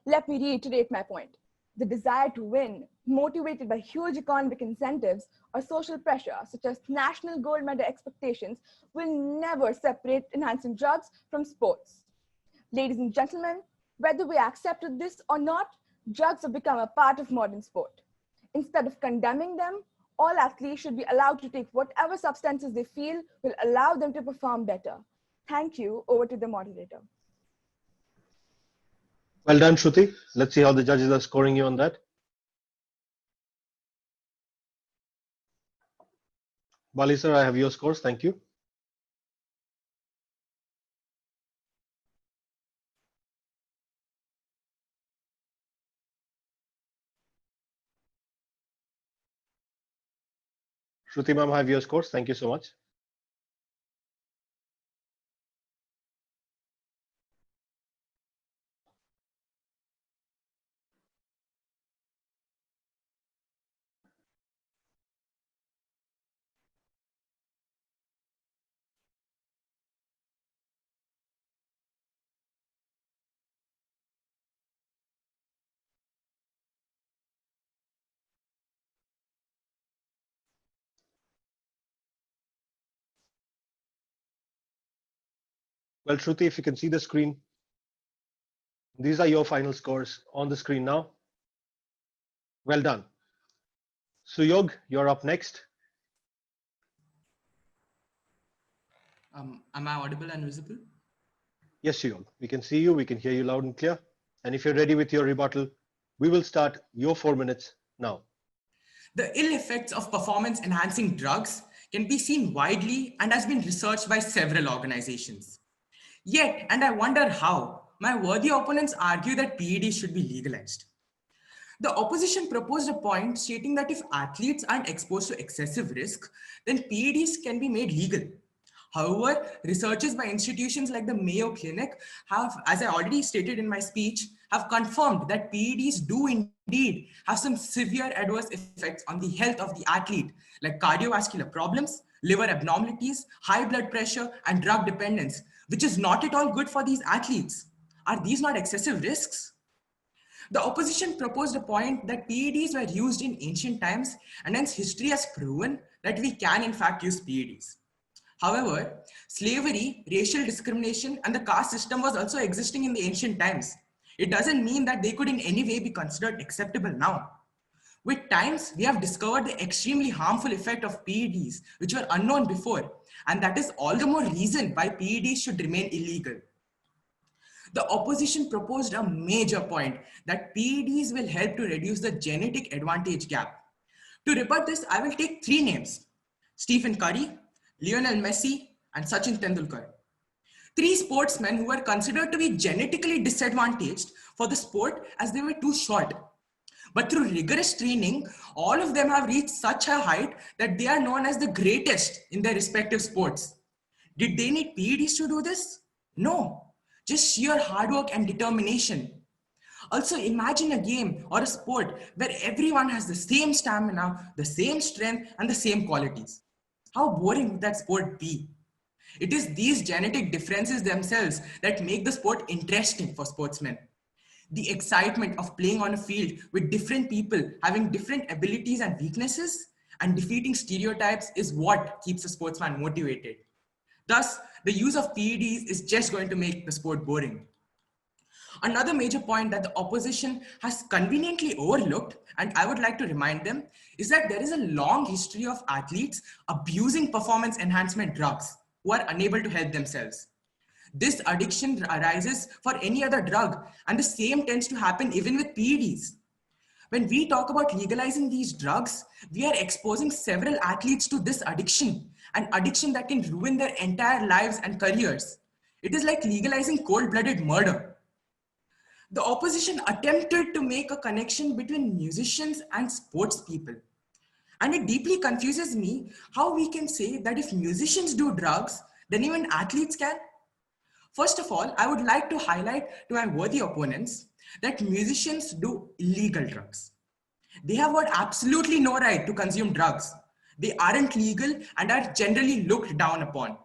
F: Let me reiterate my point. The desire to win, motivated by huge economic incentives or social pressure, such as national gold medal expectations, will never separate enhancing drugs from sports. Ladies and gentlemen, whether we accepted this or not, drugs have become a part of modern sport. Instead of condemning them, all athletes should be allowed to take whatever substances they feel will allow them to perform better. Thank you. Over to the moderator.
A: Well done, Shruti. Let's see how the judges are scoring you on that. Bali sir, I have your scores. Thank you. Shruti ma'am, I have your scores. Thank you so much. Well, Shruti, if you can see the screen, these are your final scores on the screen now. Well done. Suyog, you're up next.
I: Am I audible and visible?
A: Yes, Suyog, we can see you, we can hear you loud and clear. And if you're ready with your rebuttal, we will start your 4 minutes now.
I: The ill effects of performance-enhancing drugs can be seen widely and has been researched by several organizations. Yet, and I wonder how, my worthy opponents argue that PEDs should be legalized. The opposition proposed a point stating that if athletes aren't exposed to excessive risk, then PEDs can be made legal. However, researchers by institutions like the Mayo Clinic have, as I already stated in my speech, have confirmed that PEDs do indeed have some severe adverse effects on the health of the athlete, like cardiovascular problems, liver abnormalities, high blood pressure, and drug dependence, which is not at all good for these athletes. Are these not excessive risks? The opposition proposed a point that PEDs were used in ancient times, and hence history has proven that we can in fact use PEDs. However, slavery, racial discrimination, and the caste system was also existing in the ancient times. It doesn't mean that they could in any way be considered acceptable now. With times, we have discovered the extremely harmful effect of PEDs, which were unknown before, and that is all the more reason why PEDs should remain illegal. The opposition proposed a major point that PEDs will help to reduce the genetic advantage gap. To rebut this, I will take three names: Stephen Curry, Lionel Messi, and Sachin Tendulkar. Three sportsmen who were considered to be genetically disadvantaged for the sport as they were too short. But through rigorous training, all of them have reached such a height that they are known as the greatest in their respective sports. Did they need PEDs to do this? No. Just sheer hard work and determination. Also, imagine a game or a sport where everyone has the same stamina, the same strength, and the same qualities. How boring would that sport be? It is these genetic differences themselves that make the sport interesting for sportsmen. The excitement of playing on a field with different people having different abilities and weaknesses and defeating stereotypes is what keeps a sportsman motivated. Thus, the use of PEDs is just going to make the sport boring. Another major point that the opposition has conveniently overlooked, and I would like to remind them, is that there is a long history of athletes abusing performance enhancement drugs who are unable to help themselves. This addiction arises for any other drug, and the same tends to happen even with PEDs. When we talk about legalizing these drugs, we are exposing several athletes to this addiction, an addiction that can ruin their entire lives and careers. It is like legalizing cold-blooded murder. The opposition attempted to make a connection between musicians and sports people. And it deeply confuses me how we can say that if musicians do drugs, then even athletes can. First of all, I would like to highlight to my worthy opponents that musicians do illegal drugs. They have got absolutely no right to consume drugs. They aren't legal and are generally looked down upon.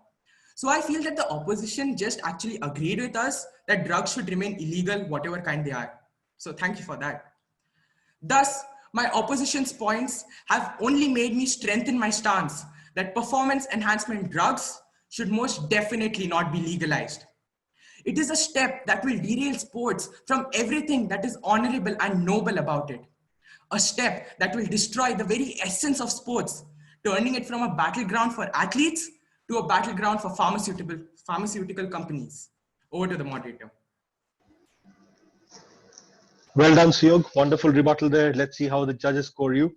I: So I feel that the opposition just actually agreed with us that drugs should remain illegal, whatever kind they are. So thank you for that. Thus, my opposition's points have only made me strengthen my stance that performance enhancement drugs should most definitely not be legalized. It is a step that will derail sports from everything that is honorable and noble about it. A step that will destroy the very essence of sports, turning it from a battleground for athletes to a battleground for pharmaceutical companies. Over to the moderator.
A: Well done, Suyog. Wonderful rebuttal there. Let's see how the judges score you.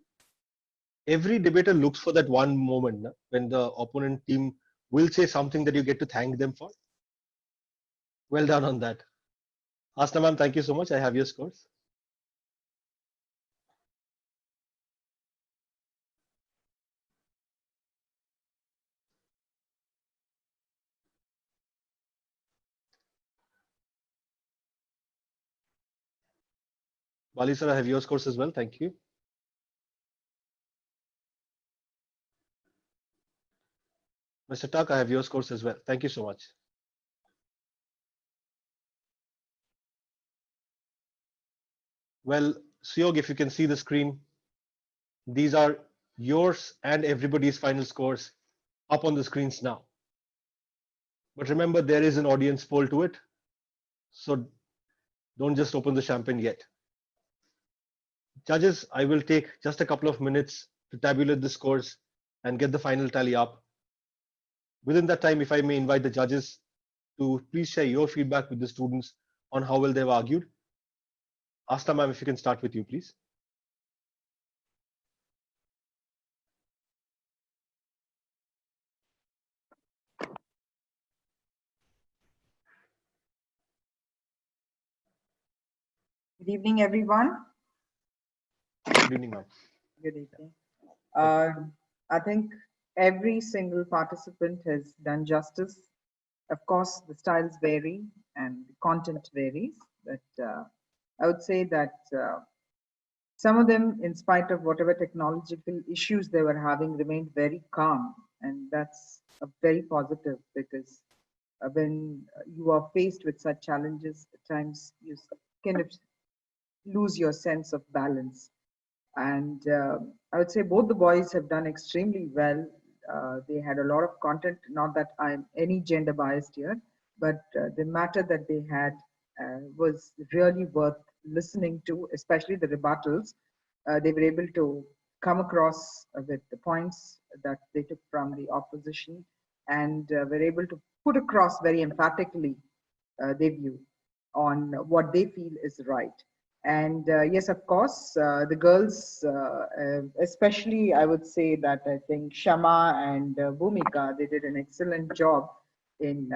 A: Every debater looks for that one moment when the opponent team will say something that you get to thank them for. Well done on that. Asna ma'am, thank you so much. I have your scores. Bali sir, I have your scores as well. Thank you. Mr. Tak, I have your scores as well. Thank you so much. Well, Suyog, if you can see the screen, these are yours and everybody's final scores up on the screens now. But remember, there is an audience poll to it. So don't just open the champagne yet. Judges, I will take just a couple of minutes to tabulate the scores and get the final tally up. Within that time, if I may invite the judges to please share your feedback with the students on how well they've argued. Asta ma'am, if you can start with you, please.
B: Good evening, everyone.
A: Good evening, ma'am.
B: Good evening. I think every single participant has done justice. Of course, the styles vary and the content varies, but I would say that some of them, in spite of whatever technological issues they were having, remained very calm. And that's a very positive, because when you are faced with such challenges, at times you kind of lose your sense of balance. And I would say both the boys have done extremely well. They had a lot of content, not that I'm any gender biased here, but the matter that they had was really worth listening to, especially the rebuttals. They were able to come across with the points that they took from the opposition, and were able to put across very emphatically their view on what they feel is right. And yes, of course, the girls, especially I would say that I think Shama and Bhumika, they did an excellent job in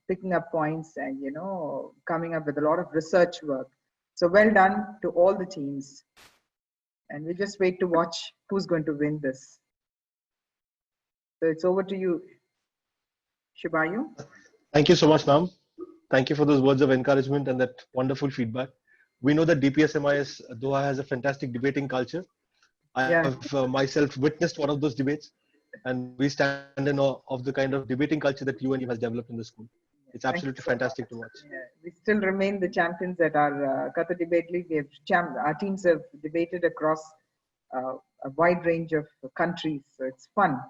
B: picking up points and, you know, coming up with a lot of research work. So well done to all the teams. And we just wait to watch who's going to win this. So it's over to you, Shibayu.
A: Thank you so much, ma'am. Thank you for those words of encouragement and that wonderful feedback. We know that DPSMIS Doha has a fantastic debating culture. I have myself witnessed one of those debates, and we stand in awe of the kind of debating culture that UNU has developed in the school. It's absolutely fantastic to watch.
B: Yeah, we still remain the champions at our Qatar Debate League. Our teams have debated across a wide range of countries, so it's fun.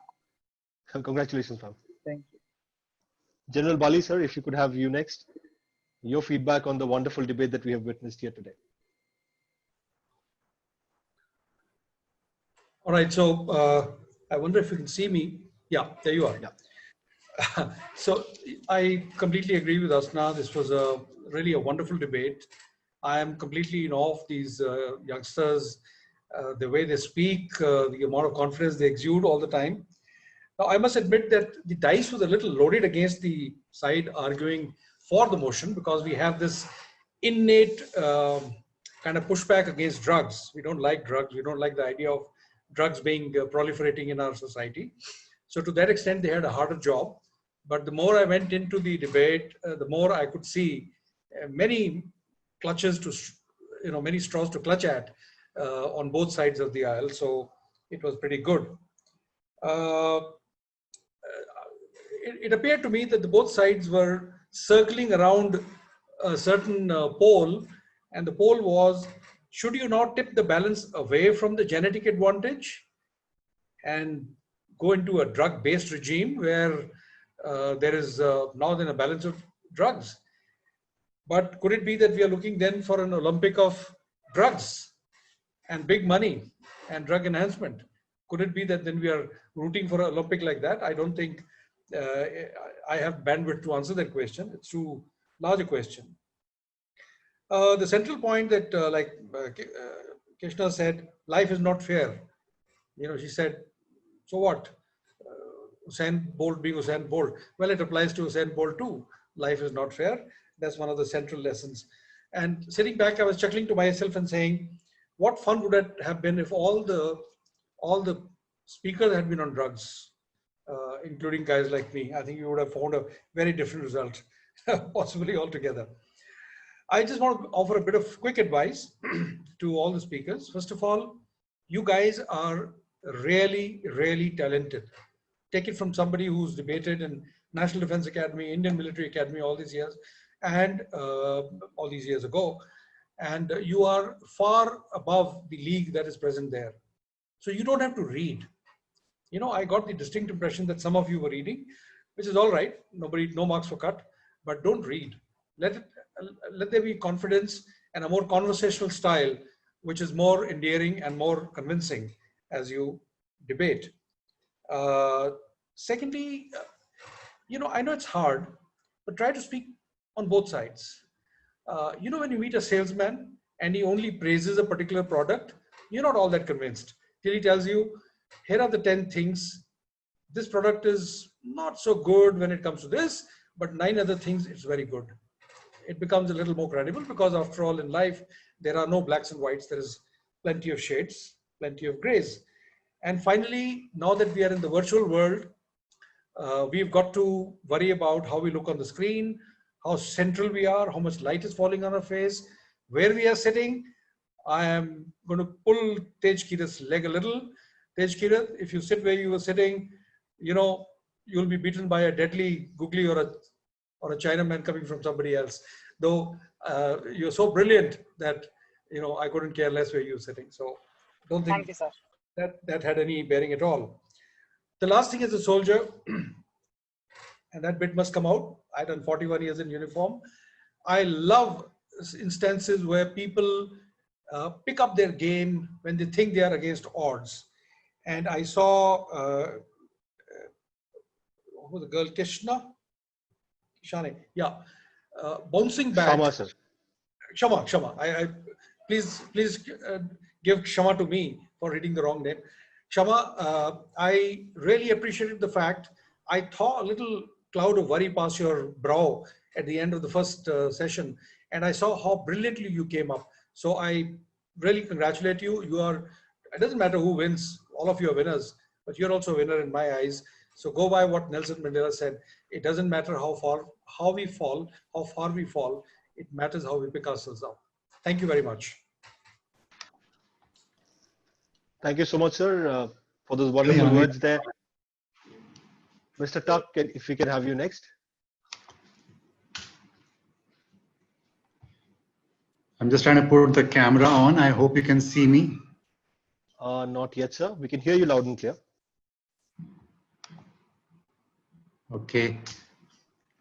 A: Congratulations, ma'am.
B: Thank you.
A: General Bali, sir, if you could have you next. Your feedback on the wonderful debate that we have witnessed here today.
C: All right, so I wonder if you can see me. Yeah, there you are.
A: Yeah.
C: So I completely agree with Asna. This was really a wonderful debate. I am completely in awe of these youngsters, the way they speak, the amount of confidence they exude all the time. Now, I must admit that the dice was a little loaded against the side arguing for the motion, because we have this innate kind of pushback against drugs. We don't like drugs. We don't like the idea of drugs being proliferating in our society. So to that extent, they had a harder job. But the more I went into the debate, the more I could see many clutches to, you know, many straws to clutch at on both sides of the aisle. So it was pretty good. It appeared to me that both sides were circling around a certain pole, and the pole was, should you not tip the balance away from the genetic advantage and go into a drug-based regime where there is now then a balance of drugs? But could it be that we are looking then for an Olympic of drugs and big money and drug enhancement? Could it be that then we are rooting for an Olympic like that? I don't think I have bandwidth to answer that question. It's too large a question. The central point that, Krishna said, life is not fair. You know, she said, so what? Usain Bolt being Usain Bolt. Well, it applies to Usain Bolt too. Life is not fair. That's one of the central lessons. And sitting back, I was chuckling to myself and saying, what fun would it have been if all the speakers had been on drugs, including guys like me? I think we would have found a very different result, possibly altogether. I just want to offer a bit of quick advice to all the speakers. First of all, you guys are really, really talented. Take it from somebody who's debated in National Defense Academy, Indian Military Academy all these years, and all these years ago. And you are far above the league that is present there. So you don't have to read. You know, I got the distinct impression that some of you were reading, which is all right. No marks were cut, but don't read. Let there be confidence and a more conversational style, which is more endearing and more convincing as you debate. Secondly, you know, I know it's hard, but try to speak on both sides. You know, when you meet a salesman and he only praises a particular product, you're not all that convinced till he tells you, here are the 10 things. This product is not so good when it comes to this, but 9 other things it's very good. It becomes a little more credible, because after all in life, there are no blacks and whites. There is plenty of shades, plenty of grays. And finally, now that we are in the virtual world, we've got to worry about how we look on the screen, how central we are, how much light is falling on our face, where we are sitting. I am going to pull Tej Kirat's leg a little. Tej Kirat, if you sit where you were sitting, you know, you'll be beaten by a deadly googly or a Chinaman coming from somebody else. Though you're so brilliant that, you know, I couldn't care less where you're sitting. So don't think
H: Thank you, sir.
C: that had any bearing at all. The last thing is a soldier, and that bit must come out. I've done 41 years in uniform. I love instances where people pick up their game when they think they are against odds. And I saw, who was the girl, Kishane, yeah, bouncing back.
A: Shama, sir.
C: Shama. Please give Shama to me for reading the wrong name. Shama, I really appreciated the fact I saw a little cloud of worry pass your brow at the end of the first session, and I saw how brilliantly you came up. So I really congratulate you. You are, it doesn't matter who wins, all of you are winners, but you're also a winner in my eyes. So go by what Nelson Mandela said. It doesn't matter how far we fall, it matters how we pick ourselves up. Thank you very much.
A: Thank you so much, sir, for those wonderful words there. Mr. Tuck, if we can have you next.
J: I'm just trying to put the camera on. I hope you can see me.
A: Not yet, sir. We can hear you loud and clear.
J: Okay.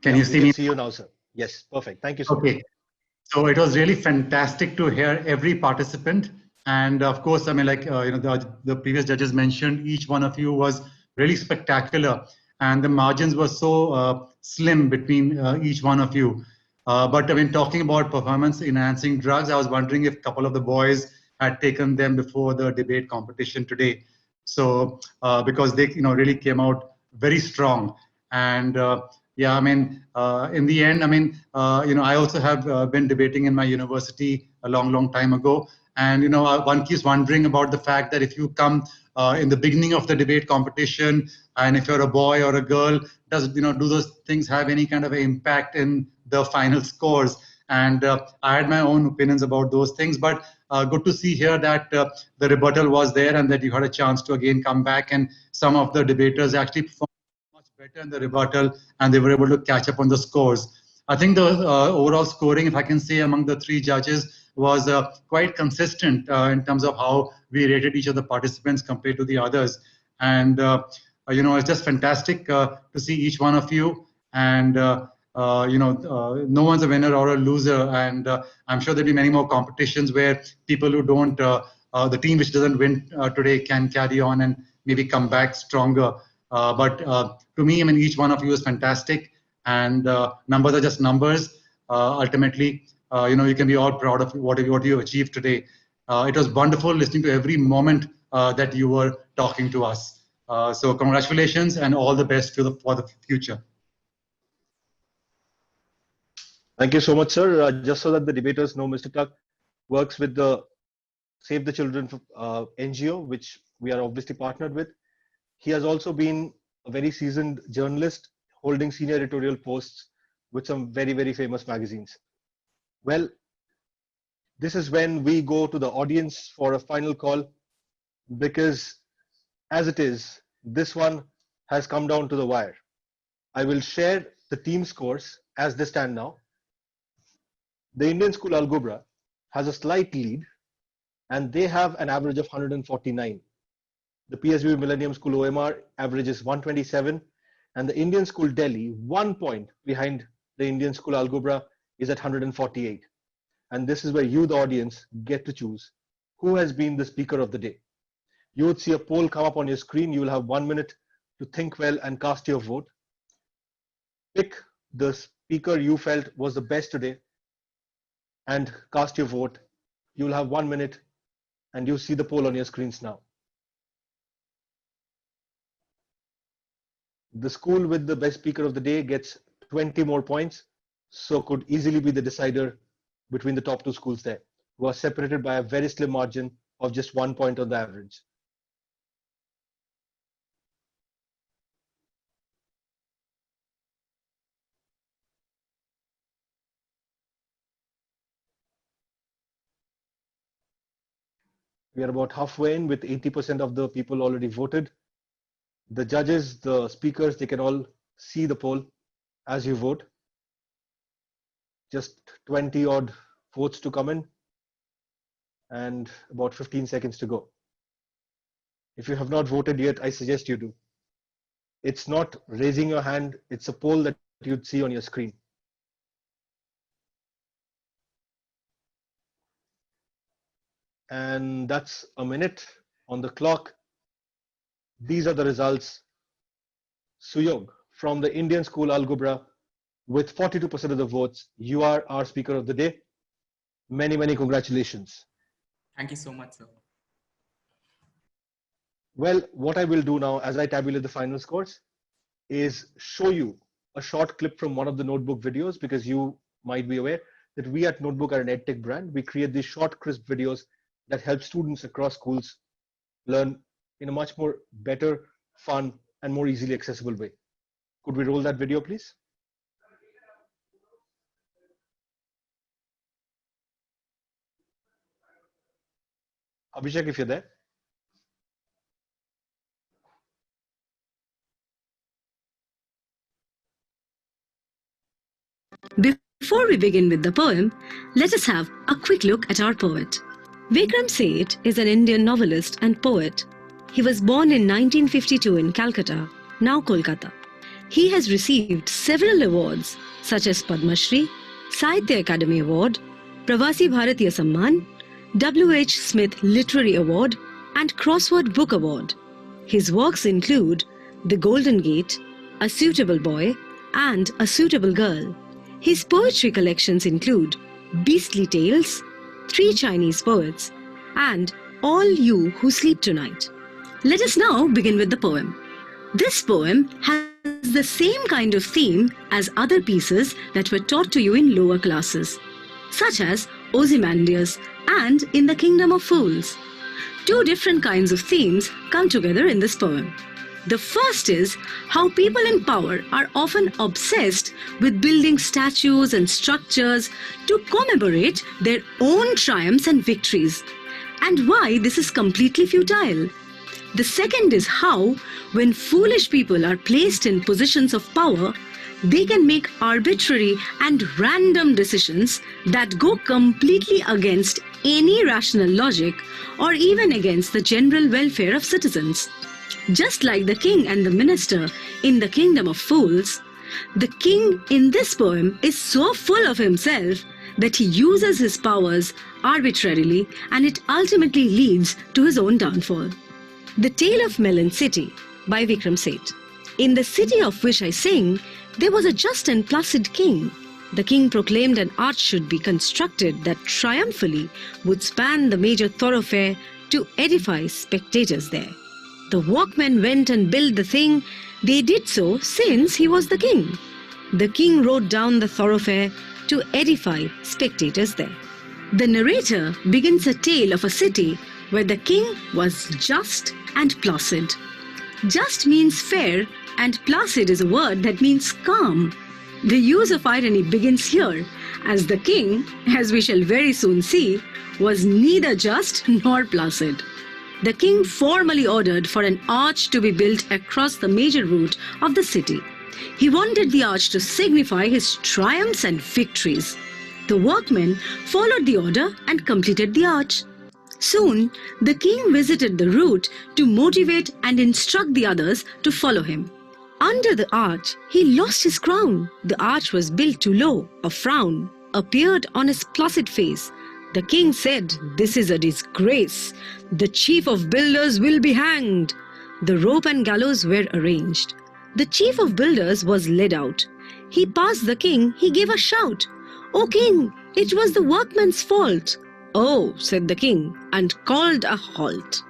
J: Can you see me?
A: See you now, sir. Yes, perfect. Thank you so much.
J: Okay. So it was really fantastic to hear every participant. And of course, I mean, like, the previous judges mentioned, each one of you was really spectacular. And the margins were so slim between each one of you. But I mean, talking about performance enhancing drugs, I was wondering if a couple of the boys had taken them before the debate competition today. So because they, really came out very strong. And yeah, I mean, in the end, I mean, I also have been debating in my university a long time ago. And, one keeps wondering about the fact that if you come in the beginning of the debate competition, and if you're a boy or a girl, do those things have any kind of an impact in the final scores? And I had my own opinions about those things, but good to see here that the rebuttal was there and that you had a chance to again come back, and some of the debaters actually performed much better in the rebuttal and they were able to catch up on the scores. I think the overall scoring, if I can say, among the three judges was quite consistent in terms of how we rated each of the participants compared to the others. And, it's just fantastic to see each one of you. And, no one's a winner or a loser. And I'm sure there'll be many more competitions where people who don't, the team which doesn't win today can carry on and maybe come back stronger. But to me, I mean, each one of you is fantastic. And numbers are just numbers. Ultimately, you can be all proud of what you achieved today. It was wonderful listening to every moment that you were talking to us. So congratulations and all the best for the future.
A: Thank you so much, sir. Just so that the debaters know, Mr. Tuck works with the Save the Children NGO, which we are obviously partnered with. He has also been a very seasoned journalist, holding senior editorial posts with some very famous magazines. Well, this is when we go to the audience for a final call, because as it is, this one has come down to the wire. I will share the team scores as they stand now. The Indian school Ghubra has a slight lead and they have an average of 149. The PSBB Millennium School OMR average is 127, and the Indian school Delhi, 1 point behind the Indian school Ghubra, is at 148. And this is where you, the audience, get to choose who has been the speaker of the day. You would see a poll come up on your screen. You will have 1 minute to think well and cast your vote. Pick the speaker you felt was the best today and cast your vote. You will have 1 minute, and you see the poll on your screens now. The school with the best speaker of the day gets 20 more points, so could easily be the decider between the top two schools there. who are separated by a very slim margin of just 1 point on the average. We are about halfway in with 80% of the people already voted. The judges, the speakers, they can all see the poll as you vote. Just 20 odd votes to come in and about 15 seconds to go. If you have not voted yet, I suggest you do. It's not raising your hand, it's a poll that you'd see on your screen. And that's a minute on the clock. These are the results. Suyog from the Indian school Al Ghubra, with 42% of the votes, you are our speaker of the day. Many, many congratulations.
I: Thank you so much, sir.
A: Well, what I will do now as I tabulate the final scores is show you a short clip from one of the Notebook videos, because you might be aware that we at Notebook are an EdTech brand. We create these short, crisp videos that help students across schools learn in a much more better, fun, and more easily accessible way. Could we roll that video, please? Abhishek, if you're there.
K: Before we begin with the poem, let us have a quick look at our poet. Vikram Seth is an Indian novelist and poet. He was born in 1952 in Calcutta, now Kolkata. He has received several awards such as Padma Shri, Sahitya Academy Award, Pravasi Bharatiya Samman, W.H. Smith Literary Award, and Crossword Book Award. His works include The Golden Gate, A Suitable Boy, and A Suitable Girl. His poetry collections include Beastly Tales, Three Chinese Poets, and All You Who Sleep Tonight. Let us now begin with the poem. This poem has the same kind of theme as other pieces that were taught to you in lower classes, such as Ozymandias and In the Kingdom of Fools. Two different kinds of themes come together in this poem. The first is how people in power are often obsessed with building statues and structures to commemorate their own triumphs and victories, and why this is completely futile. The second is how, when foolish people are placed in positions of power, they can make arbitrary and random decisions that go completely against any rational logic or even against the general welfare of citizens. Just like the king and the minister in the Kingdom of Fools, the king in this poem is so full of himself that he uses his powers arbitrarily, and it ultimately leads to his own downfall. The Tale of Melon City by Vikram Seth. In the city of which I sing, there was a just and placid king. The king proclaimed an arch should be constructed that triumphally would span the major thoroughfare to edify spectators there. The workmen went and built the thing. They did so since he was the king. The king rode down the thoroughfare to edify spectators there. The narrator begins a tale of a city where the king was just and placid. Just means fair, and placid is a word that means calm. The use of irony begins here, as the king, as we shall very soon see, was neither just nor placid. The king formally ordered for an arch to be built across the major route of the city. He wanted the arch to signify his triumphs and victories. The workmen followed the order and completed the arch. Soon, the king visited the route to motivate and instruct the others to follow him. Under the arch, he lost his crown. The arch was built too low. A frown appeared on his placid face. The king said, "This is a disgrace. The chief of builders will be hanged." The rope and gallows were arranged. The chief of builders was led out. He passed the king. He gave a shout, "O king, it was the workmen's fault." "Oh," said the king, and called a halt.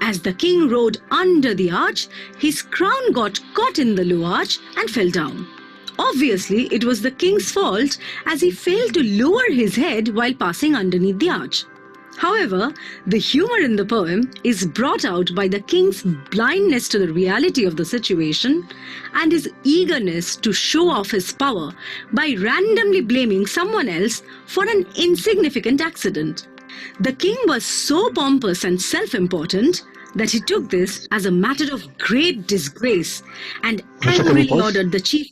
K: As the king rode under the arch, his crown got caught in the low arch and fell down. Obviously, it was the king's fault as he failed to lower his head while passing underneath the arch. However, the humor in the poem is brought out by the king's blindness to the reality of the situation and his eagerness to show off his power by randomly blaming someone else for an insignificant accident. The king was so pompous and self-important that he took this as a matter of great disgrace and angrily ordered the chief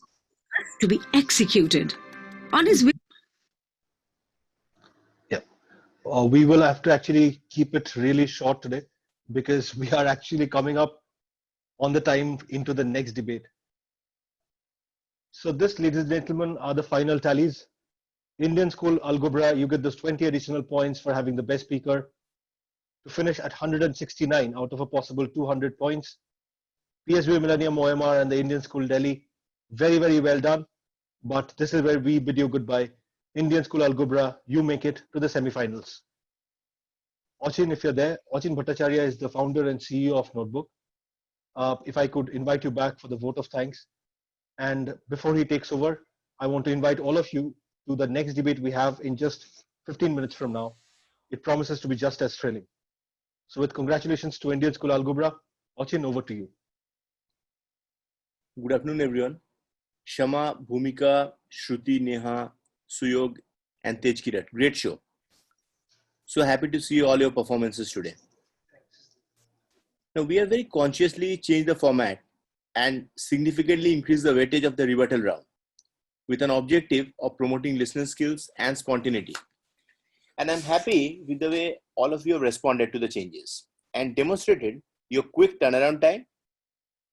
K: to be executed. On his way,
A: we will have to actually keep it really short today because we are actually coming up on the time into the next debate. So this, ladies and gentlemen, are the final tallies. Indian School Ghubra, you get those 20 additional points for having the best speaker to finish at 169 out of a possible 200 points. PSBB Millennium OMR and the Indian School Delhi, very, very well done. But this is where we bid you goodbye. Indian School Ghubra, you make it to the semi-finals. Achin, if you're there, Achin Bhattacharyya is the founder and CEO of Notebook. If I could invite you back for the vote of thanks. And before he takes over, I want to invite all of you to the next debate we have in just 15 minutes from now. It promises to be just as thrilling. So with congratulations to Indian School Ghubra, Achin, over to you.
L: Good afternoon, everyone. Shama, Bhumika, Shruti, Neha, Suyog, and Tej Kirat. Great show. So happy to see all your performances today. Now, we have very consciously changed the format and significantly increased the weightage of the rebuttal round with an objective of promoting listener skills and spontaneity. And I'm happy with the way all of you have responded to the changes and demonstrated your quick turnaround time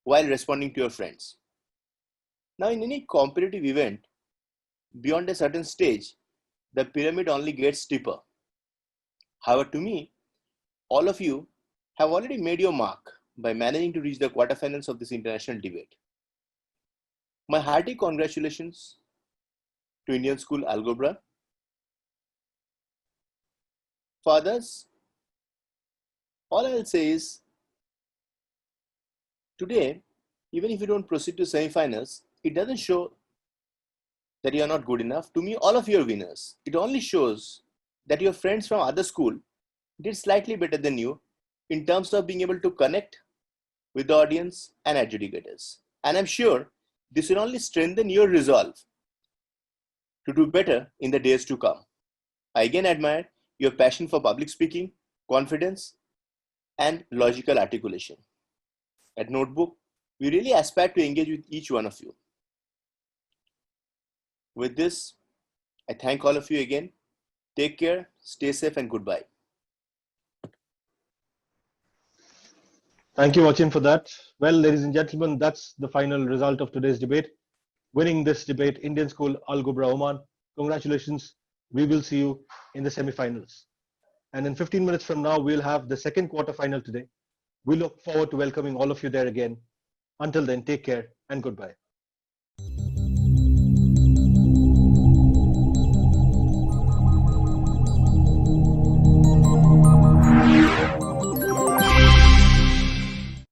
L: while responding to your friends. Now, in any competitive event, beyond a certain stage, the pyramid only gets steeper. However, to me, all of you have already made your mark by managing to reach the quarterfinals of this international debate. My hearty congratulations to Indian School Ghubra. For others, all I'll say is, today, even if you don't proceed to semi-finals, it doesn't show that you are not good enough. To me, all of you are winners. It only shows that your friends from other school did slightly better than you in terms of being able to connect with the audience and adjudicators. And I'm sure this will only strengthen your resolve to do better in the days to come. I again admire your passion for public speaking, confidence, and logical articulation. At Notebook, we really aspire to engage with each one of you. With this, I thank all of you again. Take care, stay safe, and goodbye.
A: Thank you, Achin, for that. Well, ladies and gentlemen, that's the final result of today's debate. Winning this debate, Indian School Ghubra, Oman. Congratulations. We will see you in the semi-finals. And in 15 minutes from now, we'll have the second quarter-final today. We look forward to welcoming all of you there again. Until then, take care and goodbye.